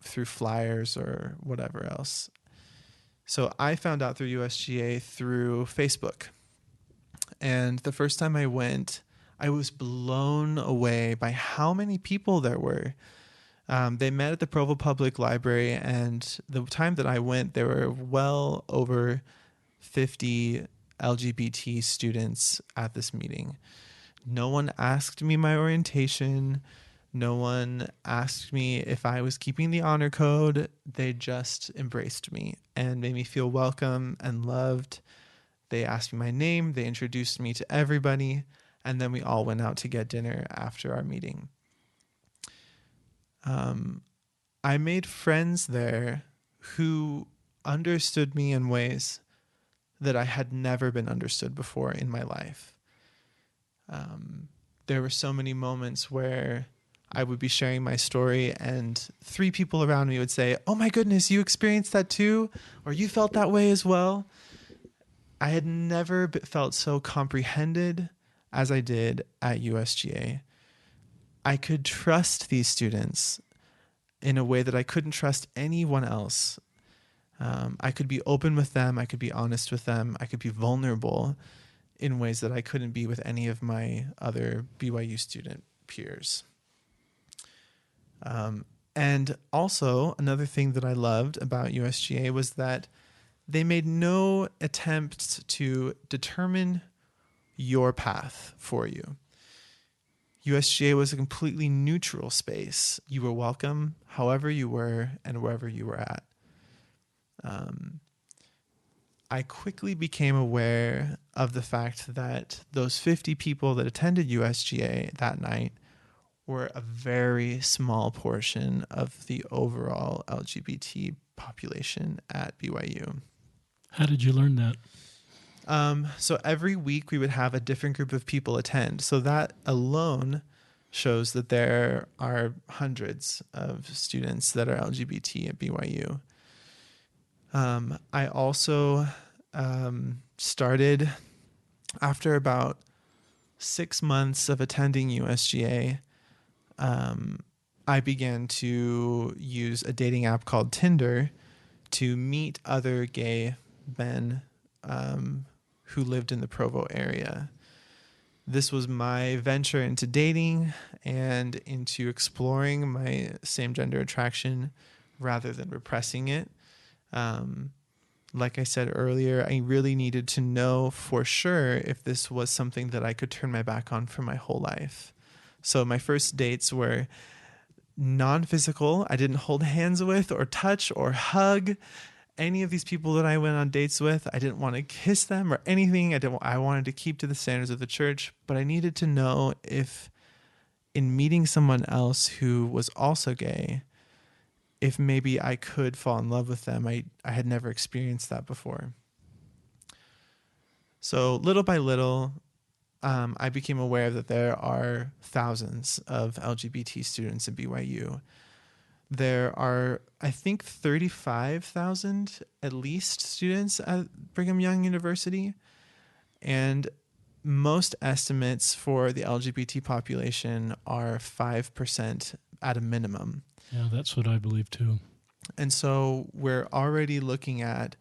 through flyers or whatever else. So I found out through USGA through Facebook. And the first time I went, I was blown away by how many people there were. They met at the Provo Public Library, and the time that I went, there were well over 50 LGBT students at this meeting. No one asked me my orientation. No one asked me if I was keeping the honor code. They just embraced me and made me feel welcome and loved. They asked me my name. They introduced me to everybody. And then we all went out to get dinner after our meeting. I made friends there who understood me in ways that I had never been understood before in my life. There were so many moments where I would be sharing my story and 3 people around me would say, "Oh my goodness, you experienced that too? Or you felt that way as well?" I had never felt so comprehended as I did at USGA. I could trust these students in a way that I couldn't trust anyone else. I could be open with them. I could be honest with them. I could be vulnerable in ways that I couldn't be with any of my other BYU student peers. And also, another thing that I loved about USGA was that they made no attempts to determine your path for you. USGA was a completely neutral space. You were welcome however you were and wherever you were at. I quickly became aware of the fact that those 50 people that attended USGA that night were a very small portion of the overall LGBT population at BYU. How did you learn that? So every week we would have a different group of people attend. So that alone shows that there are hundreds of students that are LGBT at BYU. I also started, after about 6 months of attending USGA, I began to use a dating app called Tinder to meet other gay men who lived in the Provo area. This was my venture into dating and into exploring my same-gender attraction rather than repressing it. Like I said earlier, I really needed to know for sure if this was something that I could turn my back on for my whole life. So my first dates were non-physical. I didn't hold hands with or touch or hug any of these people that I went on dates with. I didn't want to kiss them or anything. I wanted to keep to the standards of the church, but I needed to know if in meeting someone else who was also gay, if maybe I could fall in love with them. I had never experienced that before. So little by little, I became aware that there are thousands of LGBT students at BYU. There are, I think, 35,000 at least students at Brigham Young University. And most estimates for the LGBT population are 5% at a minimum. Yeah, that's what I believe too. And so we're already looking at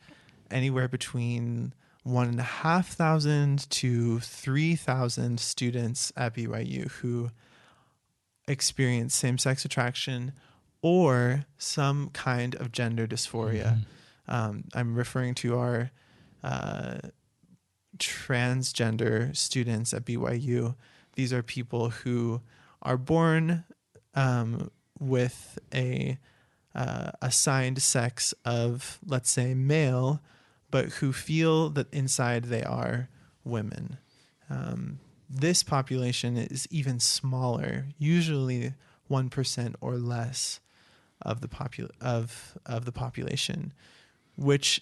anywhere between 1,500 to 3,000 students at BYU who experience same-sex attraction or some kind of gender dysphoria. I'm referring to our transgender students at BYU. These are people who are born with a assigned sex of, let's say, male, but who feel that inside they are women. This population is even smaller, usually 1% or less of the population, which,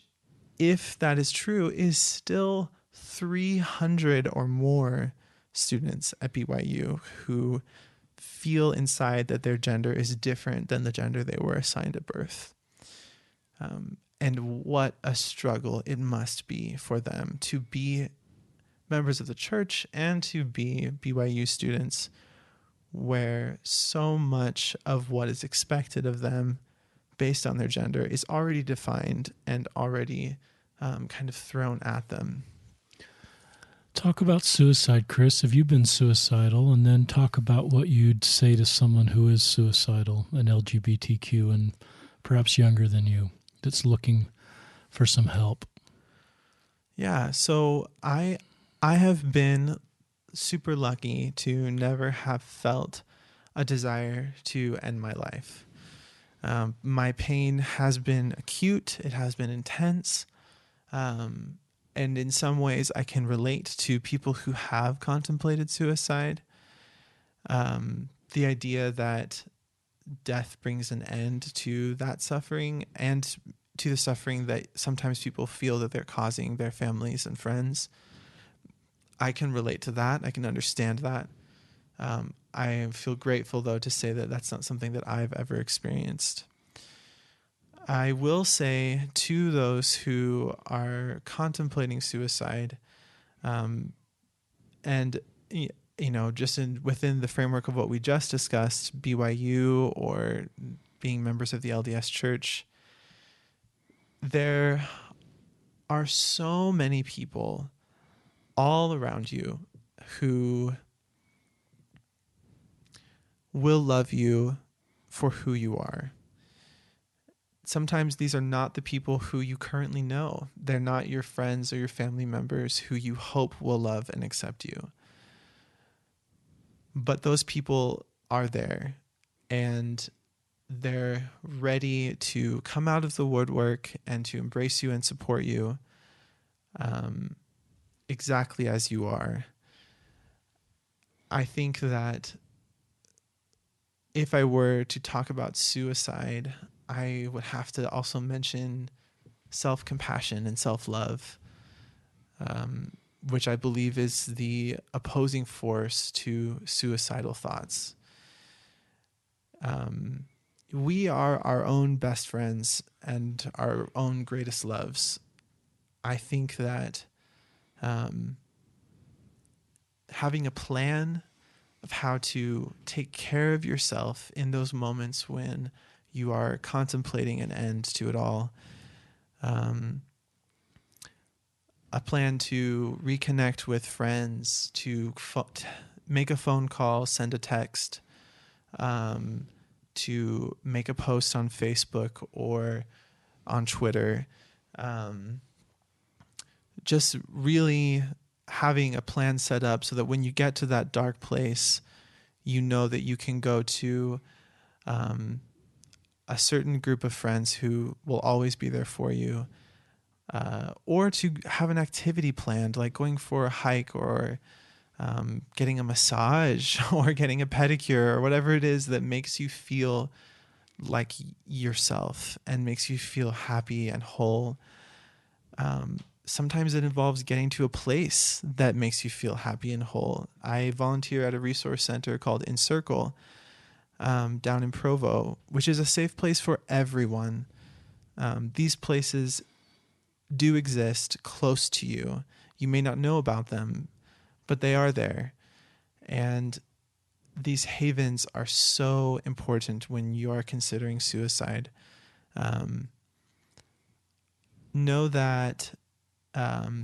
if that is true, is still 300 or more students at BYU who feel inside that their gender is different than the gender they were assigned at birth. And what a struggle it must be for them to be members of the church and to be BYU students, where so much of what is expected of them based on their gender is already defined and already kind of thrown at them. Talk about suicide, Chris. Have you been suicidal? And then talk about what you'd say to someone who is suicidal and LGBTQ and perhaps younger than you that's looking for some help. Yeah, so I have been super lucky to never have felt a desire to end my life. My pain has been acute. It has been intense. And in some ways, I can relate to people who have contemplated suicide. The idea that death brings an end to that suffering and to the suffering that sometimes people feel that they're causing their families and friends. I can relate to that. I can understand that. I feel grateful, though, to say that that's not something that I've ever experienced. I will say to those who are contemplating suicide, and just within the framework of what we just discussed, BYU or being members of the LDS Church, there are so many people all around you who will love you for who you are. Sometimes these are not the people who you currently know. They're not your friends or your family members who you hope will love and accept you. But those people are there, and they're ready to come out of the woodwork and to embrace you and support you exactly as you are. I think that if I were to talk about suicide, I would have to also mention self-compassion and self-love, which I believe is the opposing force to suicidal thoughts. We are our own best friends and our own greatest loves. I think that having a plan of how to take care of yourself in those moments when you are contemplating an end to it all, a plan to reconnect with friends, to make a phone call, send a text, to make a post on Facebook or on Twitter, just really having a plan set up so that when you get to that dark place, you know that you can go to a certain group of friends who will always be there for you, or to have an activity planned, like going for a hike or getting a massage or getting a pedicure or whatever it is that makes you feel like yourself and makes you feel happy and whole. sometimes it involves getting to a place that makes you feel happy and whole. I volunteer at a resource center called Encircle down in Provo, which is a safe place for everyone. These places do exist close to you. You may not know about them, but they are there. And these havens are so important when you are considering suicide. Know that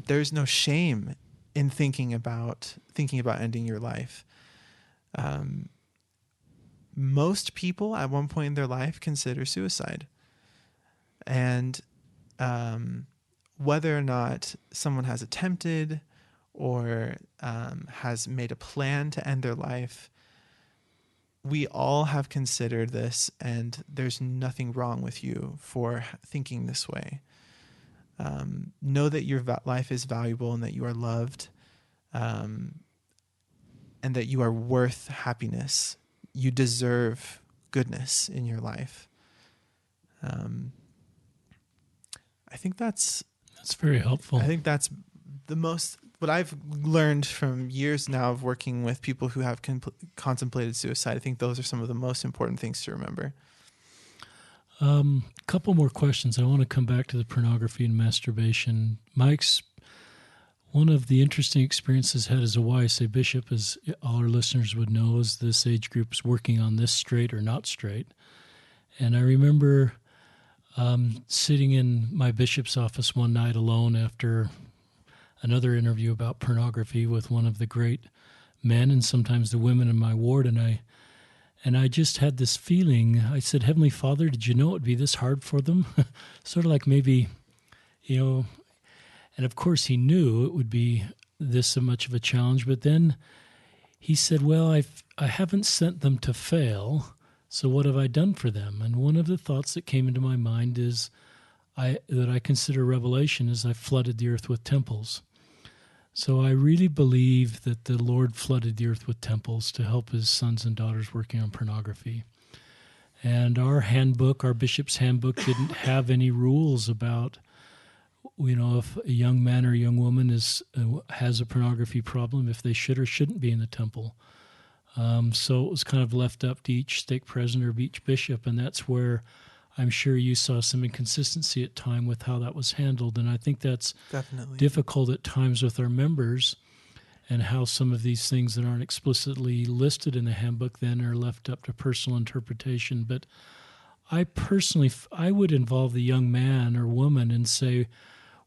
there's no shame in thinking about ending your life. Most people at one point in their life consider suicide. And whether or not someone has attempted or has made a plan to end their life, we all have considered this, and there's nothing wrong with you for thinking this way. Know that your life is valuable and that you are loved, and that you are worth happiness. You deserve goodness in your life. I think that's very helpful. I think that's the most, what I've learned from years now of working with people who have contemplated suicide. I think those are some of the most important things to remember. Couple more questions. I want to come back to the pornography and masturbation. One of the interesting experiences I had as a YSA bishop, as all our listeners would know, is this age group is working on this straight or not straight. And I remember sitting in my bishop's office one night alone after another interview about pornography with one of the great men and sometimes the women in my ward, and I just had this feeling. I said, Heavenly Father, did you know it would be this hard for them? Sort of like maybe, and of course he knew it would be this much of a challenge, but then he said, well, I haven't sent them to fail, so what have I done for them? And one of the thoughts that came into my mind is that I consider revelation is I flooded the earth with temples. So I really believe that the Lord flooded the earth with temples to help his sons and daughters working on pornography. And our handbook, our bishop's handbook, didn't have any rules about, if a young man or a young woman has a pornography problem, if they should or shouldn't be in the temple. So it was kind of left up to each stake president or each bishop, and that's where I'm sure you saw some inconsistency at time with how that was handled, and I think that's definitely difficult at times with our members, and how some of these things that aren't explicitly listed in the handbook then are left up to personal interpretation. But I would involve the young man or woman and say,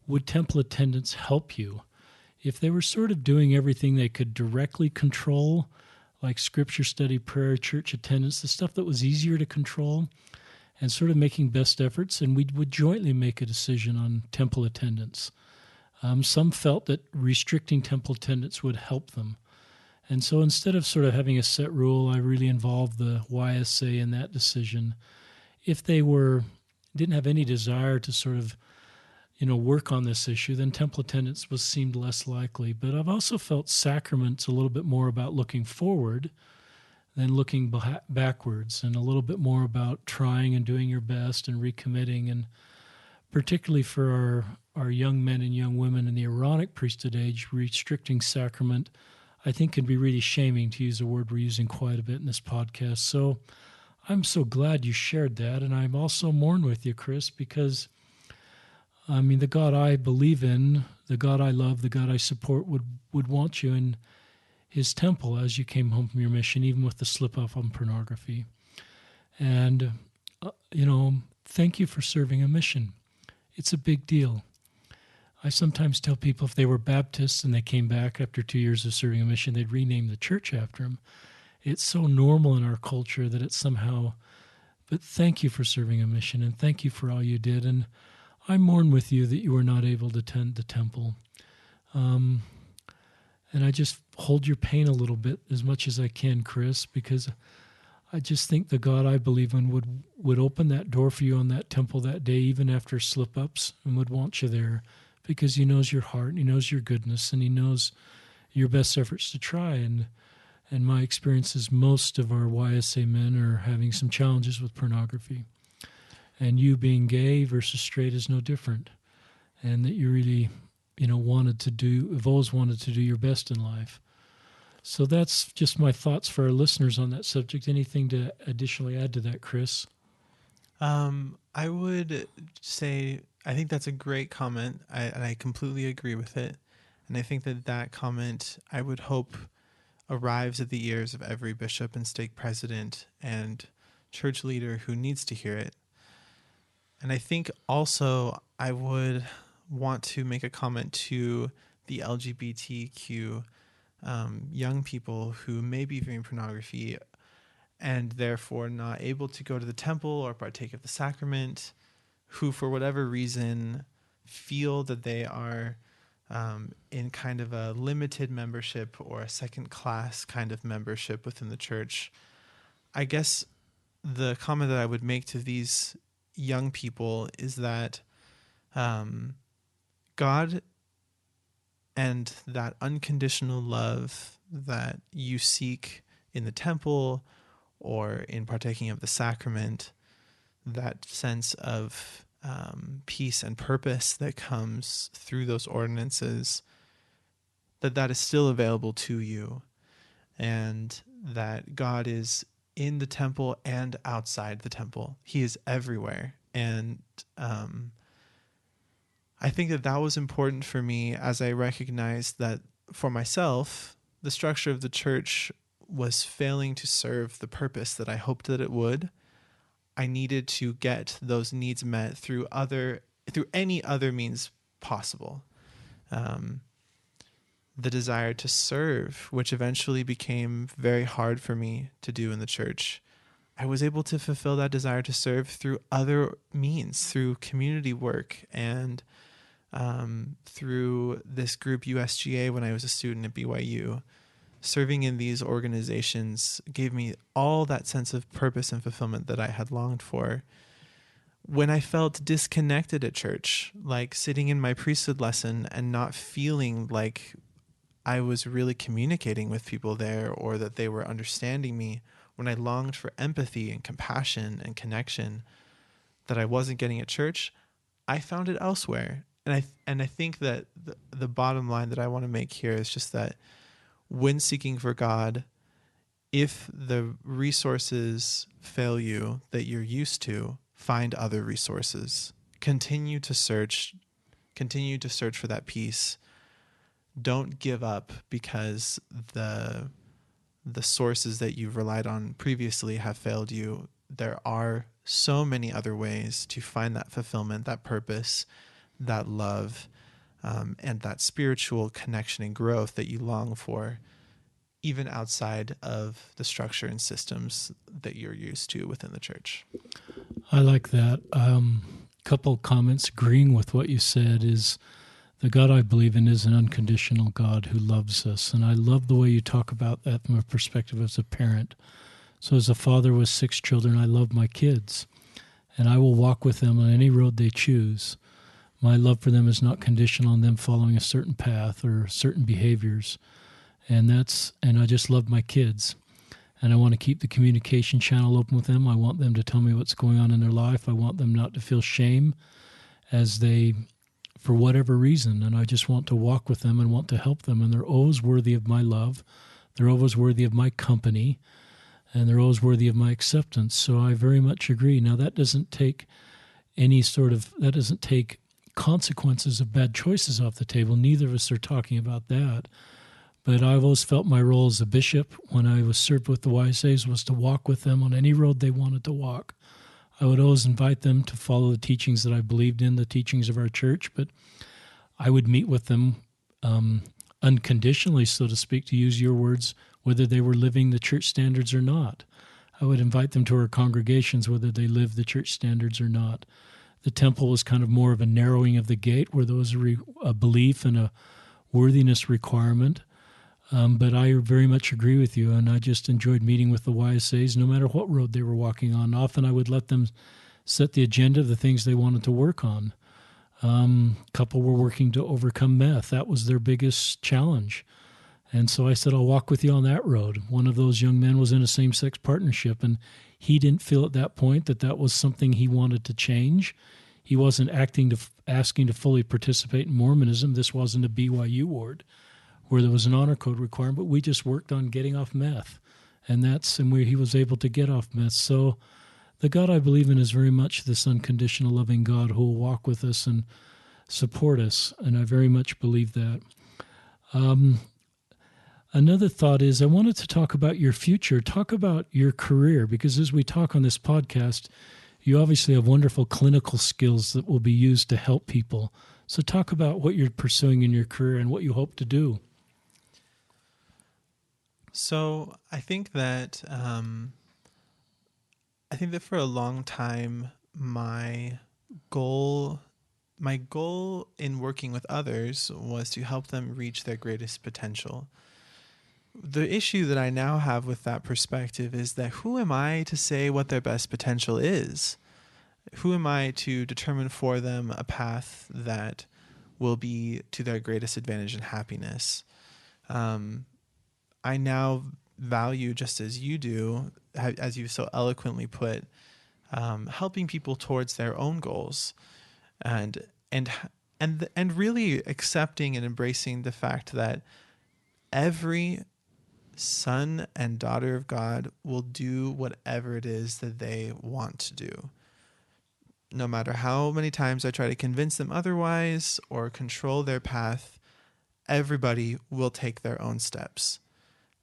would temple attendance help you? If they were sort of doing everything they could directly control, like scripture study, prayer, church attendance, the stuff that was easier to control, and sort of making best efforts, and we would jointly make a decision on temple attendance. Some felt that restricting temple attendance would help them. And so instead of sort of having a set rule, I really involved the YSA in that decision. If they didn't have any desire to sort of, work on this issue, then temple attendance seemed less likely. But I've also felt sacraments a little bit more about looking forward than looking backwards, and a little bit more about trying and doing your best and recommitting. And particularly for our young men and young women in the Aaronic priesthood age, restricting sacrament, I think, can be really shaming, to use a word we're using quite a bit in this podcast. So I'm so glad you shared that, and I'm also mourn with you, Chris, because the God I believe in, the God I love, the God I support would want you in his temple as you came home from your mission, even with the slip-up on pornography. And, thank you for serving a mission. It's a big deal. I sometimes tell people if they were Baptists and they came back after 2 years of serving a mission, they'd rename the church after them. It's so normal in our culture that it's somehow, but thank you for serving a mission, and thank you for all you did. And I mourn with you that you were not able to attend the temple. And I just hold your pain a little bit as much as I can, Chris, because I just think the God I believe in would open that door for you on that temple that day, even after slip-ups, and would want you there, because he knows your heart, and he knows your goodness, and he knows your best efforts to try. And my experience is most of our YSA men are having some challenges with pornography. And you being gay versus straight is no different. And that you really have always wanted to do your best in life. So that's just my thoughts for our listeners on that subject. Anything to additionally add to that, Chris? I would say I think that's a great comment, and I completely agree with it. And I think that comment, I would hope, arrives at the ears of every bishop and stake president and church leader who needs to hear it. And I think also I would want to make a comment to the LGBTQ young people who may be viewing pornography and therefore not able to go to the temple or partake of the sacrament, who for whatever reason feel that they are in kind of a limited membership or a second class kind of membership within the church. I guess the comment that I would make to these young people is that God and that unconditional love that you seek in the temple or in partaking of the sacrament, that sense of peace and purpose that comes through those ordinances, that is still available to you, and that God is in the temple and outside the temple. He is everywhere. And I think that was important for me as I recognized that for myself, the structure of the church was failing to serve the purpose that I hoped that it would. I needed to get those needs met through any other means possible. The desire to serve, which eventually became very hard for me to do in the church, I was able to fulfill that desire to serve through other means, through community work and through this group USGA when I was a student at BYU. Serving in these organizations gave me all that sense of purpose and fulfillment that I had longed for. When I felt disconnected at church, like sitting in my priesthood lesson and not feeling like I was really communicating with people there or that they were understanding me, when I longed for empathy and compassion and connection that I wasn't getting at church, I found it elsewhere. And I think that the bottom line that I want to make here is just that when seeking for God, if the resources fail you that you're used to, find other resources. Continue to search for that peace. Don't give up because the sources that you've relied on previously have failed you. There are so many other ways to find that fulfillment, that purpose, that love, and that spiritual connection and growth that you long for, even outside of the structure and systems that you're used to within the church. I like that. Couple comments agreeing with what you said is the God I believe in is an unconditional God who loves us. And I love the way you talk about that from a perspective as a parent. So as a father with 6 children, I love my kids, and I will walk with them on any road they choose. My love for them is not conditional on them following a certain path or certain behaviors. And I just love my kids. And I want to keep the communication channel open with them. I want them to tell me what's going on in their life. I want them not to feel shame for whatever reason. And I just want to walk with them and want to help them. And they're always worthy of my love. They're always worthy of my company. And they're always worthy of my acceptance. So I very much agree. Now, that doesn't take consequences of bad choices off the table. Neither of us are talking about that. But I've always felt my role as a bishop when I was served with the YSAs was to walk with them on any road they wanted to walk. I would always invite them to follow the teachings that I believed in, the teachings of our church, but I would meet with them unconditionally, so to speak, to use your words, whether they were living the church standards or not. I would invite them to our congregations, whether they lived the church standards or not. The temple was kind of more of a narrowing of the gate where there was a belief and a worthiness requirement. But I very much agree with you, and I just enjoyed meeting with the YSAs no matter what road they were walking on. Often I would let them set the agenda of the things they wanted to work on. A couple were working to overcome meth. That was their biggest challenge. And so I said, I'll walk with you on that road. One of those young men was in a same-sex partnership, and he didn't feel at that point that was something he wanted to change. He wasn't asking to fully participate in Mormonism. This wasn't a BYU ward where there was an honor code requirement, but we just worked on getting off meth. And he was able to get off meth. So the God I believe in is very much this unconditional loving God who will walk with us and support us. And I very much believe that. Another thought is I wanted to talk about your future, talk about your career, because as we talk on this podcast, you obviously have wonderful clinical skills that will be used to help people. So talk about what you're pursuing in your career and what you hope to do. So I think that for a long time, my goal in working with others was to help them reach their greatest potential. The issue that I now have with that perspective is that who am I to say what their best potential is? Who am I to determine for them a path that will be to their greatest advantage and happiness? I now value, just as you do, as you so eloquently put, helping people towards their own goals, and really accepting and embracing the fact that every son and daughter of God will do whatever it is that they want to do. No matter how many times I try to convince them otherwise or control their path, everybody will take their own steps.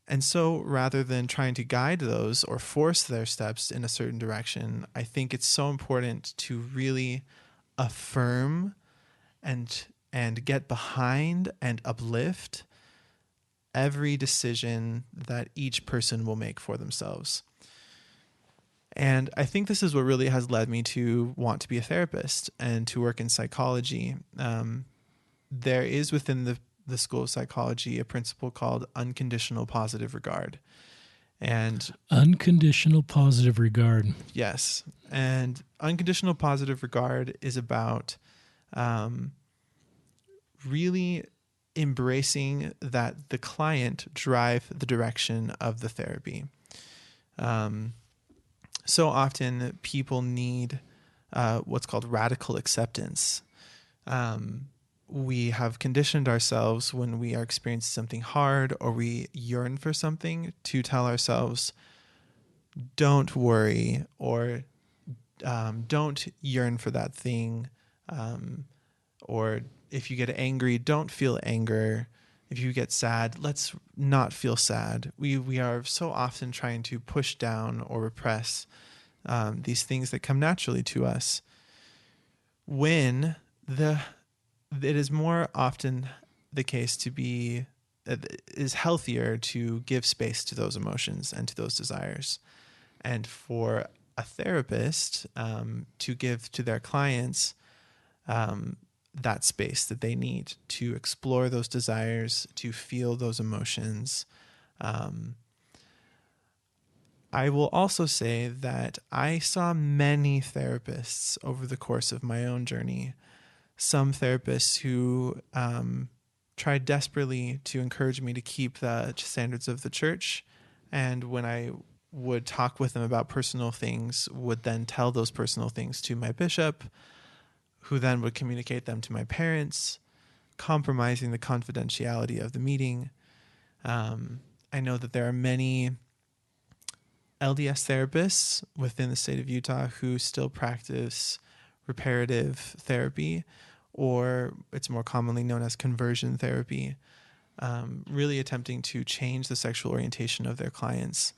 And so rather than trying to guide those or force their steps in a certain direction, I think it's so important to really affirm and get behind and uplift every decision that each person will make for themselves. And I think this is what really has led me to want to be a therapist and to work in psychology. There is within the School of Psychology a principle called unconditional positive regard. And unconditional positive regard. Yes. And unconditional positive regard is about really embracing that the client drive the direction of the therapy. So often people need what's called radical acceptance. We have conditioned ourselves when we are experiencing something hard or we yearn for something to tell ourselves, don't worry, or don't yearn for that thing. Or if you get angry, don't feel anger. If you get sad, let's not feel sad. We are so often trying to push down or repress these things that come naturally to us, when it is more often the case is healthier to give space to those emotions and to those desires. And for a therapist to give to their clients that space that they need to explore those desires, to feel those emotions. I will also say that I saw many therapists over the course of my own journey. Some therapists who tried desperately to encourage me to keep the standards of the church, and when I would talk with them about personal things, would then tell those personal things to my bishop, who then would communicate them to my parents, compromising the confidentiality of the meeting. I know that there are many LDS therapists within the state of Utah who still practice reparative therapy, or it's more commonly known as conversion therapy, really attempting to change the sexual orientation of their clients.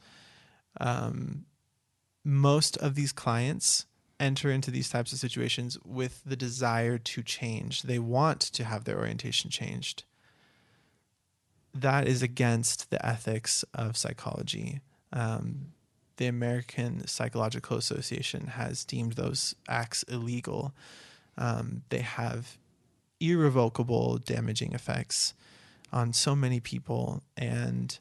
Most of these clients enter into these types of situations with the desire to change. They want to have their orientation changed. That is against the ethics of psychology. The American Psychological Association has deemed those acts illegal. They have irrevocable damaging effects on so many people, and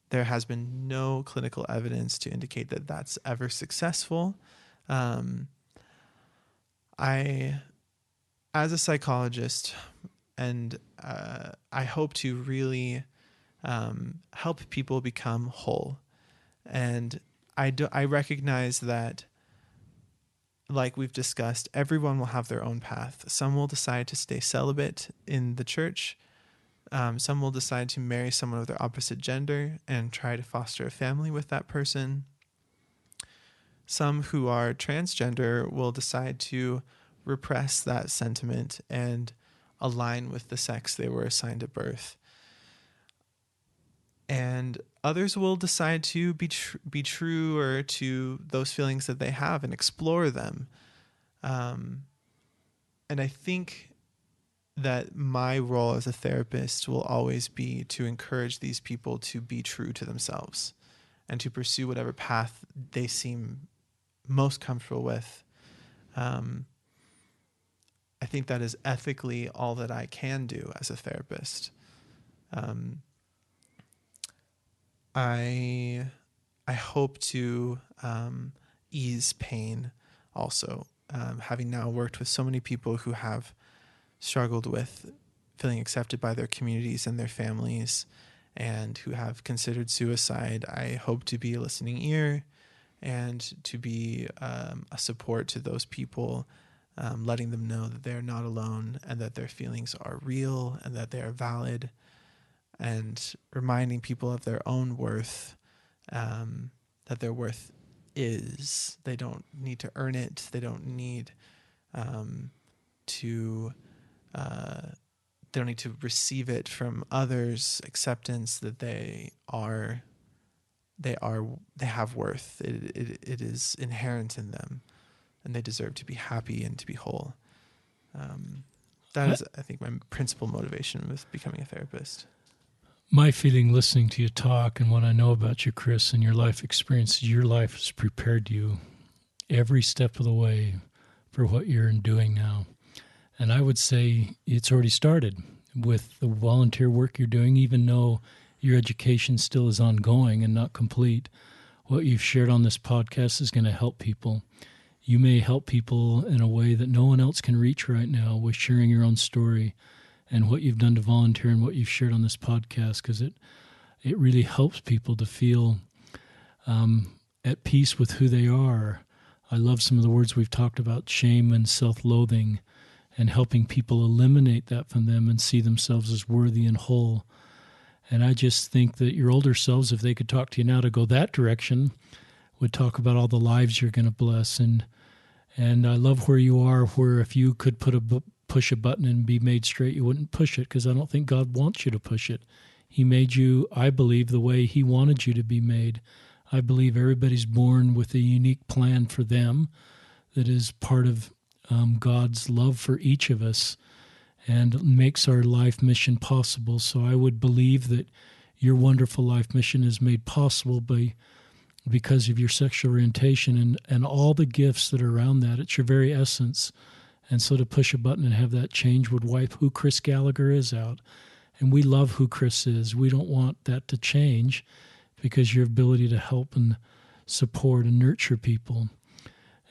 there has been no clinical evidence to indicate that that's ever successful. I, as a psychologist, and I hope to really help people become whole. And I recognize that like we've discussed, everyone will have their own path. Some will decide to stay celibate in the church. Some will decide to marry someone of their opposite gender and try to foster a family with that person. Some who are transgender will decide to repress that sentiment and align with the sex they were assigned at birth. And others will decide to be truer to those feelings that they have and explore them. And I think that my role as a therapist will always be to encourage these people to be true to themselves and to pursue whatever path they seem most comfortable with. I think that is ethically all that I can do as a therapist. I hope to ease pain also, having now worked with so many people who have struggled with feeling accepted by their communities and their families and who have considered suicide. I hope to be a listening ear and to be a support to those people, letting them know that they're not alone and that their feelings are real and that they are valid, and reminding people of their own worth, that their worth is. They don't need to earn it. They don't need to they don't need to receive it from others. Acceptance that they have worth. It is inherent in them, and they deserve to be happy and to be whole. That is, I think, my principal motivation with becoming a therapist. My feeling listening to you talk and what I know about you, Chris, and your life experience, your life has prepared you every step of the way for what you're doing now. And I would say it's already started with the volunteer work you're doing, even though your education still is ongoing and not complete. What you've shared on this podcast is going to help people. You may help people in a way that no one else can reach right now with sharing your own story and what you've done to volunteer and what you've shared on this podcast, because it really helps people to feel at peace with who they are. I love some of the words we've talked about, shame and self-loathing, and helping people eliminate that from them and see themselves as worthy and whole. And I just think that your older selves, if they could talk to you now to go that direction, would talk about all the lives you're going to bless. And I love where you are, where if you could push a button and be made straight, you wouldn't push it, because I don't think God wants you to push it. He made you, I believe, the way he wanted you to be made. I believe everybody's born with a unique plan for them that is part of God's love for each of us and makes our life mission possible. So I would believe that your wonderful life mission is made possible because of your sexual orientation and all the gifts that are around that. It's your very essence. And so to push a button and have that change would wipe who Chris Gallagher is out. And we love who Chris is. We don't want that to change because your ability to help and support and nurture people.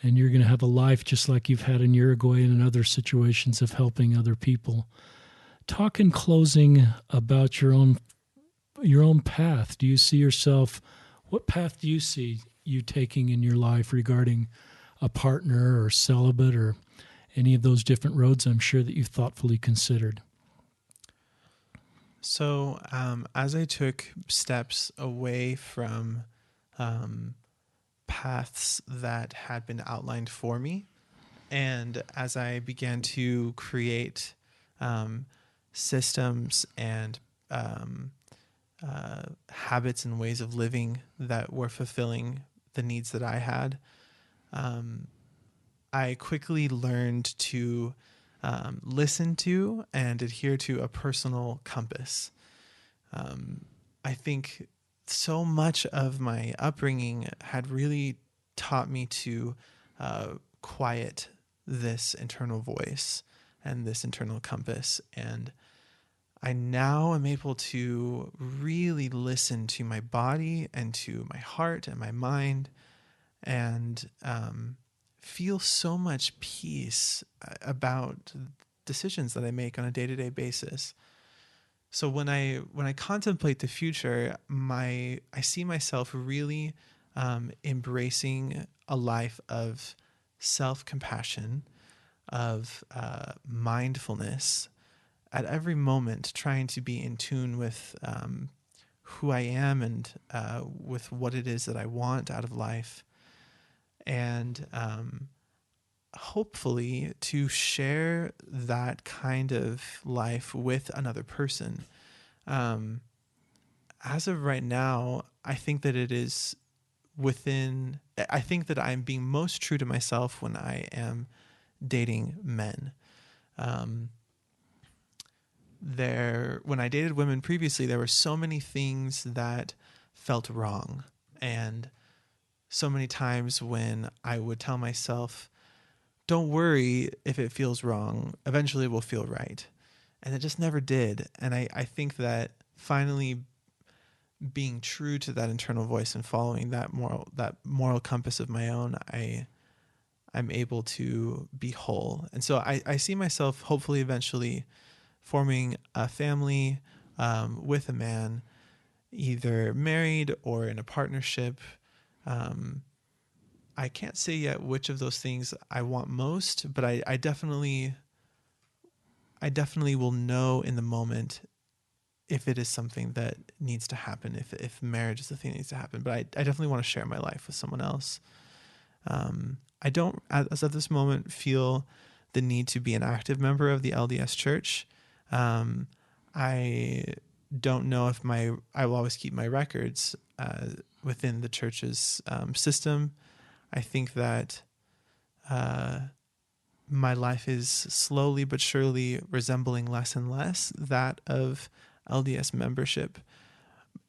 And you're going to have a life just like you've had in Uruguay and in other situations of helping other people. Talk in closing about your own path. Do you see yourself, what path do you see you taking in your life regarding a partner or celibate or any of those different roads I'm sure that you've thoughtfully considered? So as I took steps away from paths that had been outlined for me, and as I began to create systems and habits and ways of living that were fulfilling the needs that I had, I quickly learned to listen to and adhere to a personal compass. I think so much of my upbringing had really taught me to quiet this internal voice and this internal compass. And I now am able to really listen to my body and to my heart and my mind, and feel so much peace about decisions that I make on a day-to-day basis. So when I contemplate the future, I see myself really embracing a life of self-compassion, of mindfulness at every moment, trying to be in tune with who I am and with what it is that I want out of life. And hopefully to share that kind of life with another person. As of right now, I think that I think that I'm being most true to myself when I am dating men. When I dated women previously, there were so many things that felt wrong. And so many times when I would tell myself, don't worry if it feels wrong, eventually it will feel right. And it just never did. And I think that finally being true to that internal voice and following that moral compass of my own, I'm able to be whole. And so I see myself hopefully eventually forming a family with a man, either married or in a partnership. I can't say yet which of those things I want most, but I definitely will know in the moment if it is something that needs to happen, if marriage is the thing that needs to happen. But I definitely want to share my life with someone else. I don't, as of this moment, feel the need to be an active member of the LDS Church. I don't know if I will always keep my records within the church's system. I think that my life is slowly but surely resembling less and less that of LDS membership,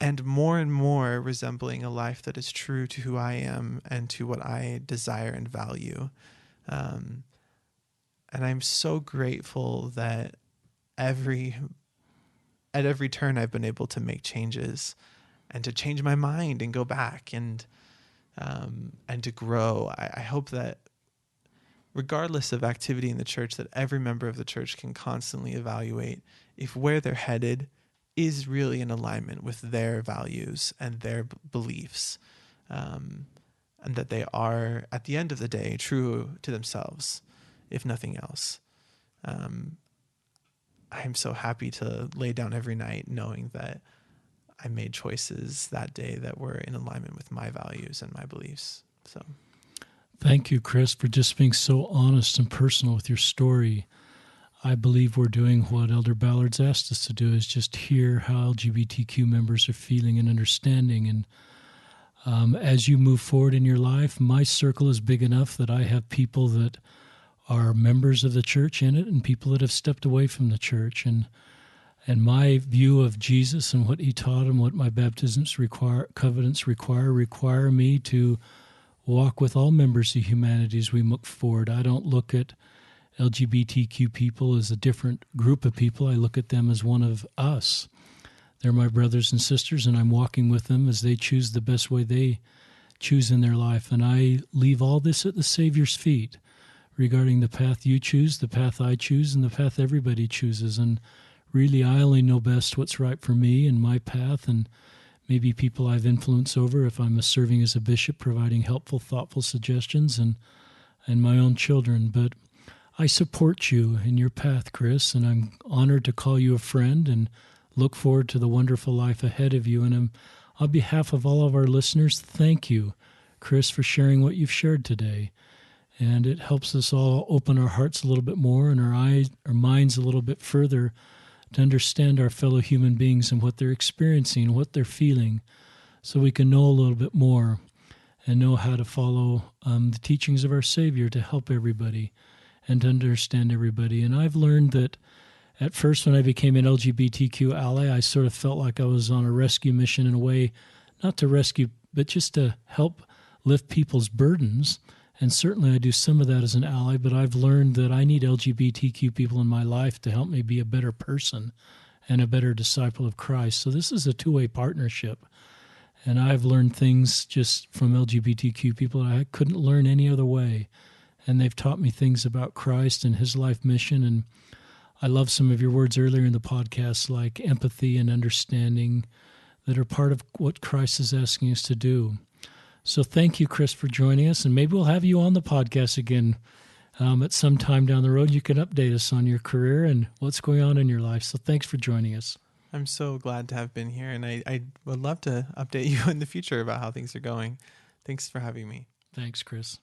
and more resembling a life that is true to who I am and to what I desire and value. And I'm so grateful that at every turn I've been able to make changes and to change my mind and go back and to grow. I hope that regardless of activity in the church, that every member of the church can constantly evaluate if where they're headed is really in alignment with their values and their beliefs, and that they are, at the end of the day, true to themselves, if nothing else. I'm so happy to lay down every night knowing that I made choices that day that were in alignment with my values and my beliefs. So, thank you, Chris, for just being so honest and personal with your story. I believe we're doing what Elder Ballard's asked us to do, is just hear how LGBTQ members are feeling and understanding. And as you move forward in your life, my circle is big enough that I have people that are members of the church in it and people that have stepped away from the church. And my view of Jesus and what he taught and what my baptisms covenants require me to walk with all members of humanity as we move forward. I don't look at LGBTQ people as a different group of people. I look at them as one of us. They're my brothers and sisters, and I'm walking with them as they choose the best way they choose in their life. And I leave all this at the Savior's feet regarding the path you choose, the path I choose, and the path everybody chooses. And really, I only know best what's right for me and my path, and maybe people I've influence over if I'm serving as a bishop, providing helpful, thoughtful suggestions, and my own children. But I support you in your path, Chris, and I'm honored to call you a friend and look forward to the wonderful life ahead of you. And on behalf of all of our listeners, thank you, Chris, for sharing what you've shared today. And it helps us all open our hearts a little bit more and our minds a little bit further to understand our fellow human beings and what they're experiencing, what they're feeling, so we can know a little bit more and know how to follow the teachings of our Savior to help everybody and to understand everybody. And I've learned that at first when I became an LGBTQ ally, I sort of felt like I was on a rescue mission in a way, not to rescue, but just to help lift people's burdens. And certainly I do some of that as an ally, but I've learned that I need LGBTQ people in my life to help me be a better person and a better disciple of Christ. So this is a two-way partnership. And I've learned things just from LGBTQ people that I couldn't learn any other way. And they've taught me things about Christ and his life mission. And I love some of your words earlier in the podcast, like empathy and understanding, that are part of what Christ is asking us to do. So thank you, Chris, for joining us. And maybe we'll have you on the podcast again at some time down the road. You can update us on your career and what's going on in your life. So thanks for joining us. I'm so glad to have been here, and I would love to update you in the future about how things are going. Thanks for having me. Thanks, Chris.